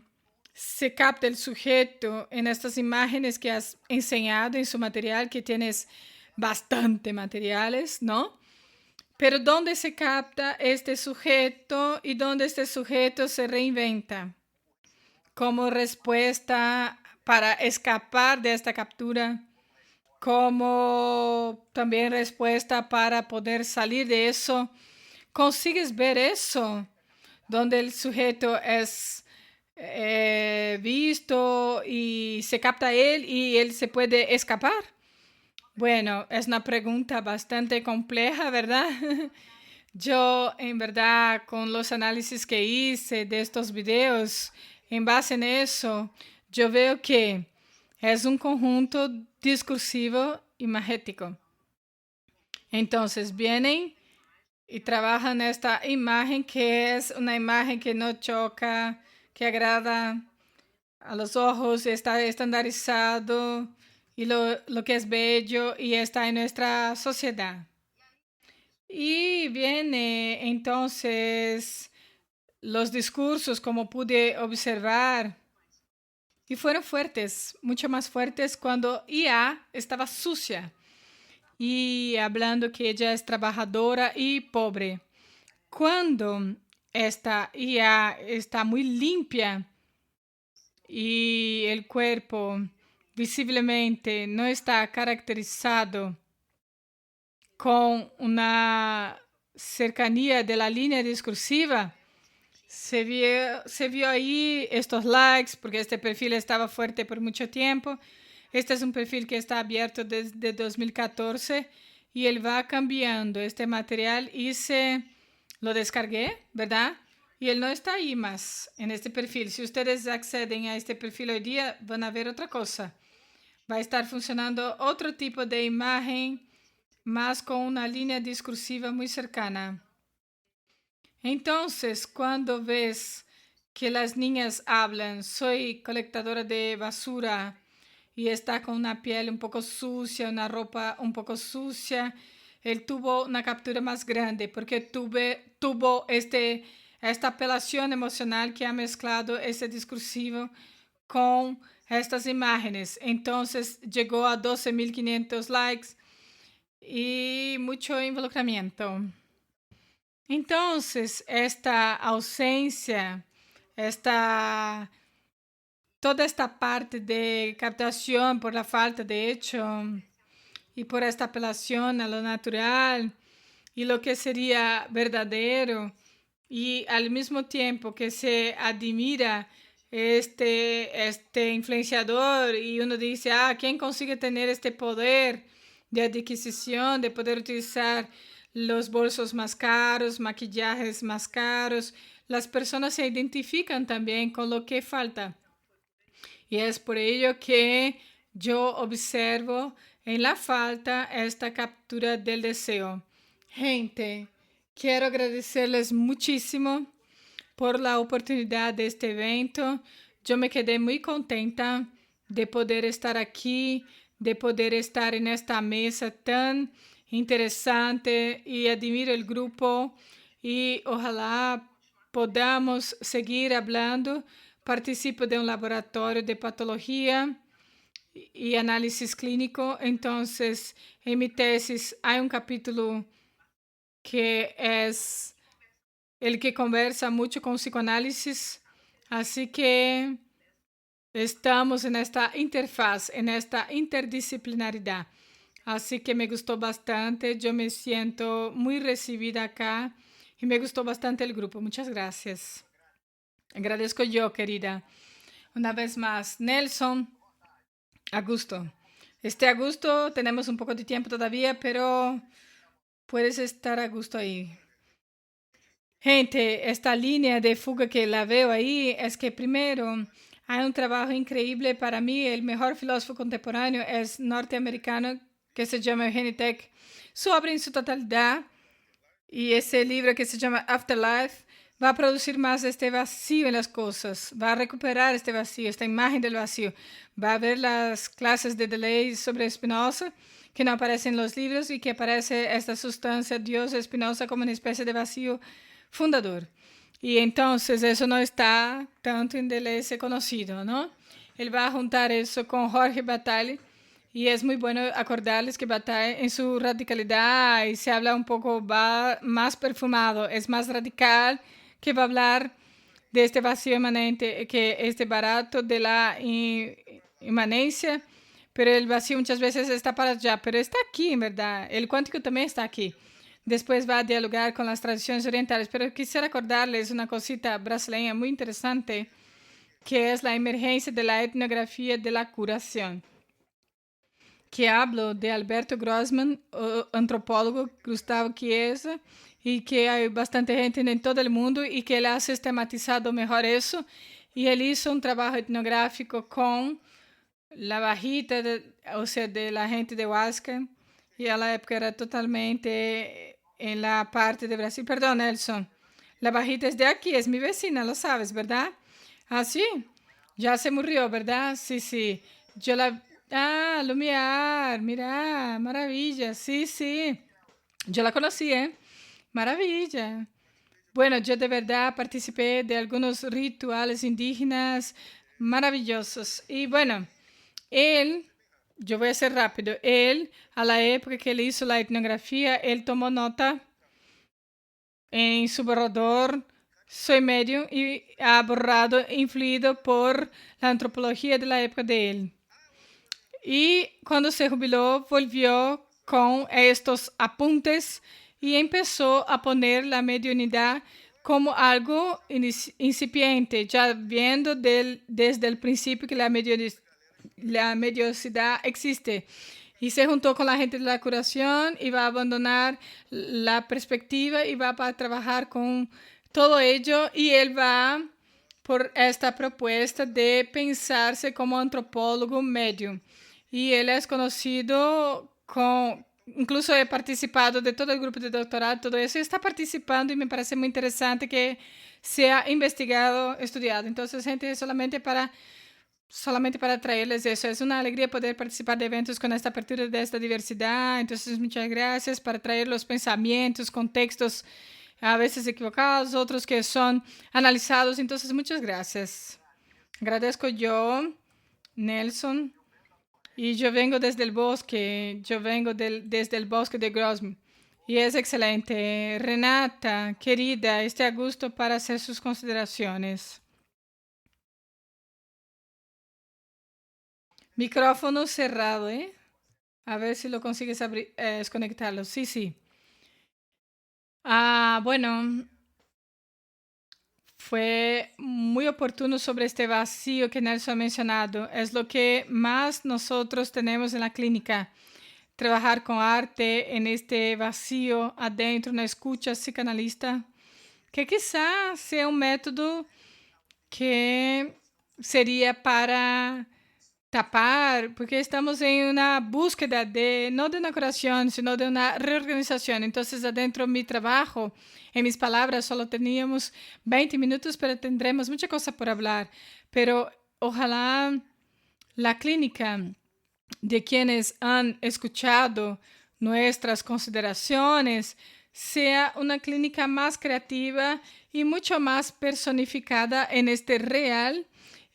se capta el sujeto en estas imágenes que has enseñado en su material, que tienes bastante materiales, ¿no? Pero ¿dónde se capta este sujeto y dónde este sujeto se reinventa como respuesta para escapar de esta captura, como también respuesta para poder salir de eso? ¿Consigues ver eso? Donde el sujeto es visto y se capta él y él se puede escapar. Bueno, es una pregunta bastante compleja, ¿verdad? Yo, en verdad, con los análisis que hice de estos videos, en base en eso, yo veo que es un conjunto discursivo imagético. Entonces, vienen y trabajan esta imagen que es una imagen que no choca, que agrada a los ojos, está estandarizado y lo que es bello y está en nuestra sociedad. Y viene entonces los discursos, como pude observar, y fueron fuertes, mucho más fuertes cuando IA estaba sucia y hablando que ella es trabajadora y pobre. Cuando esta IA está muy limpia y el cuerpo visiblemente no está caracterizado con una cercanía de la línea discursiva, se vio ahí estos likes, porque este perfil estaba fuerte por mucho tiempo. Este es un perfil que está abierto desde 2014 y él va cambiando este material y lo descargué, ¿verdad? Y él no está ahí más en este perfil. Si ustedes acceden a este perfil hoy día, van a ver otra cosa. va a estar funcionando otro tipo de imagen, más con una línea discursiva muy cercana. Entonces, cuando ves que las niñas hablan, soy colectadora de basura y está con una piel un poco sucia, una ropa un poco sucia, él tuvo una captura más grande porque tuvo esta apelación emocional que ha mezclado ese discursivo con estas imágenes. Entonces llegó a 12.500 likes y mucho involucramiento. Entonces, esta ausencia, toda esta parte de captación por la falta de hecho y por esta apelación a lo natural y lo que sería verdadero, y al mismo tiempo que se admira este influenciador y uno dice, ¿quién consigue tener este poder de adquisición, de poder utilizar los bolsos más caros, maquillajes más caros? Las personas se identifican también con lo que falta. Y es por ello que yo observo en la falta esta captura del deseo. Gente, quiero agradecerles muchísimo por la oportunidad de este evento. Yo me quedé muy contenta de poder estar aquí, de poder estar en esta mesa tan interesante, y admiro el grupo y ojalá podamos seguir hablando. Participo de un laboratorio de patología y análisis clínico. Entonces, en mi tesis hay un capítulo que es el que conversa mucho con psicoanálisis. Así que estamos en esta interfaz, en esta interdisciplinaridad. Así que me gustó bastante. Yo me siento muy recibida acá y me gustó bastante el grupo. Muchas gracias. Agradezco yo, querida. Una vez más, Nelson, Augusto. Augusto, tenemos un poco de tiempo todavía, pero puedes estar a gusto ahí. Gente, esta línea de fuga que la veo ahí es que primero hay un trabajo increíble. Para mí, el mejor filósofo contemporáneo es norteamericano, que se llama Eugene Tech. Su obra en su totalidad y ese libro que se llama Afterlife va a producir más este vacío en las cosas, va a recuperar este vacío, esta imagen del vacío. Va a ver las clases de Deleuze sobre Spinoza, que no aparecen en los libros, y que aparece esta sustancia Dios Spinoza como una especie de vacío fundador. Y entonces eso no está tanto en Deleuze conocido, ¿no? Él va a juntar eso con Jorge Bataille, y es muy bueno acordarles que Bataille en su radicalidad, y se habla un poco más perfumado, es más radical, que va a hablar de este vacío emanente, que este barato de la inmanencia, pero el vacío muchas veces está para allá, pero está aquí, en verdad. El cuántico también está aquí. Después va a dialogar con las tradiciones orientales, pero quisiera acordarles una cosita brasileña muy interesante, que es la emergencia de la etnografía de la curación, que hablo de Alberto Grossman, antropólogo, Gustavo Chiesa, y que hay bastante gente en todo el mundo y que él ha sistematizado mejor eso. Y él hizo un trabajo etnográfico con la bajita, de la gente de Huasca, y a la época era totalmente en la parte de Brasil. Perdón, Nelson, la bajita es de aquí, es mi vecina, lo sabes, ¿verdad? Ah, sí, ya se murió, ¿verdad? Sí, sí. Yo la... Lumiar, mira, maravilla, sí, sí. Yo la conocí, ¿eh? Maravilla. Bueno, yo de verdad participé de algunos rituales indígenas maravillosos. Y bueno, yo voy a ser rápido, a la época que él hizo la etnografía, él tomó nota en su borrador, Soy Medio, y ha borrado, influido por la antropología de la época de él. Y cuando se jubiló, volvió con estos apuntes y empezó a poner la mediunidad como algo incipiente, ya viendo desde el principio que la mediosidad existe. Y se juntó con la gente de la curación y va a abandonar la perspectiva y va a trabajar con todo ello. Y él va por esta propuesta de pensarse como antropólogo medium. y él es conocido con, incluso he participado de todo el grupo de doctorado, todo eso, y está participando y me parece muy interesante que sea investigado, estudiado. Entonces, gente, solamente para traerles eso. Es una alegría poder participar de eventos con esta apertura de esta diversidad. Entonces, muchas gracias para traer los pensamientos, contextos a veces equivocados, otros que son analizados. Entonces, muchas gracias. Agradezco yo, Nelson, y yo vengo desde el bosque, desde el bosque de Grosm. Y es excelente. Renata, querida, esté a gusto para hacer sus consideraciones. Micrófono cerrado, ¿eh? A ver si lo consigues abrir, desconectarlo. Sí, sí. Bueno, fue muy oportuno sobre este vacío que Nelson ha mencionado. Es lo que más nosotros tenemos en la clínica. Trabajar con arte en este vacío adentro, una escucha psicanalista, que quizás sea un método que sería para tapar, porque estamos en una búsqueda de, no de una curación, sino de una reorganización. Entonces, adentro de mi trabajo, en mis palabras, solo teníamos 20 minutos, pero tendremos mucha cosa por hablar. Pero ojalá la clínica de quienes han escuchado nuestras consideraciones sea una clínica más creativa y mucho más personificada en este real,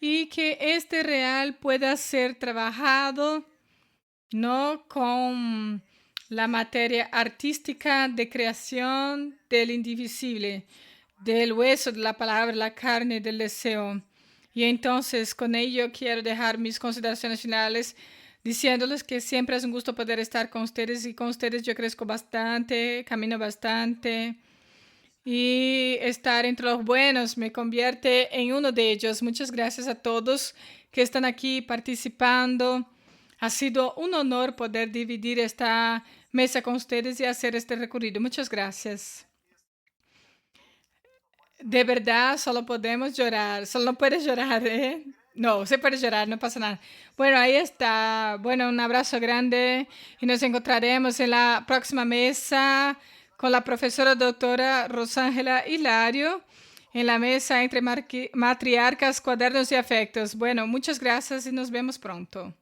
y que este real pueda ser trabajado no con la materia artística de creación del indivisible, del hueso de la palabra, la carne del deseo. Y entonces con ello quiero dejar mis consideraciones finales diciéndoles que siempre es un gusto poder estar con ustedes, y con ustedes yo crezco bastante, camino bastante. Y estar entre los buenos me convierte en uno de ellos. Muchas gracias a todos que están aquí participando. Ha sido un honor poder dividir esta mesa con ustedes y hacer este recorrido. Muchas gracias. De verdad, solo podemos llorar. Solo no puedes llorar, ¿eh? No, se puede llorar, no pasa nada. Bueno, ahí está. Bueno, un abrazo grande y nos encontraremos en la próxima mesa con la profesora doctora Rosángela Hilario en la mesa entre matriarcas, cuadernos y afectos. Bueno, muchas gracias y nos vemos pronto.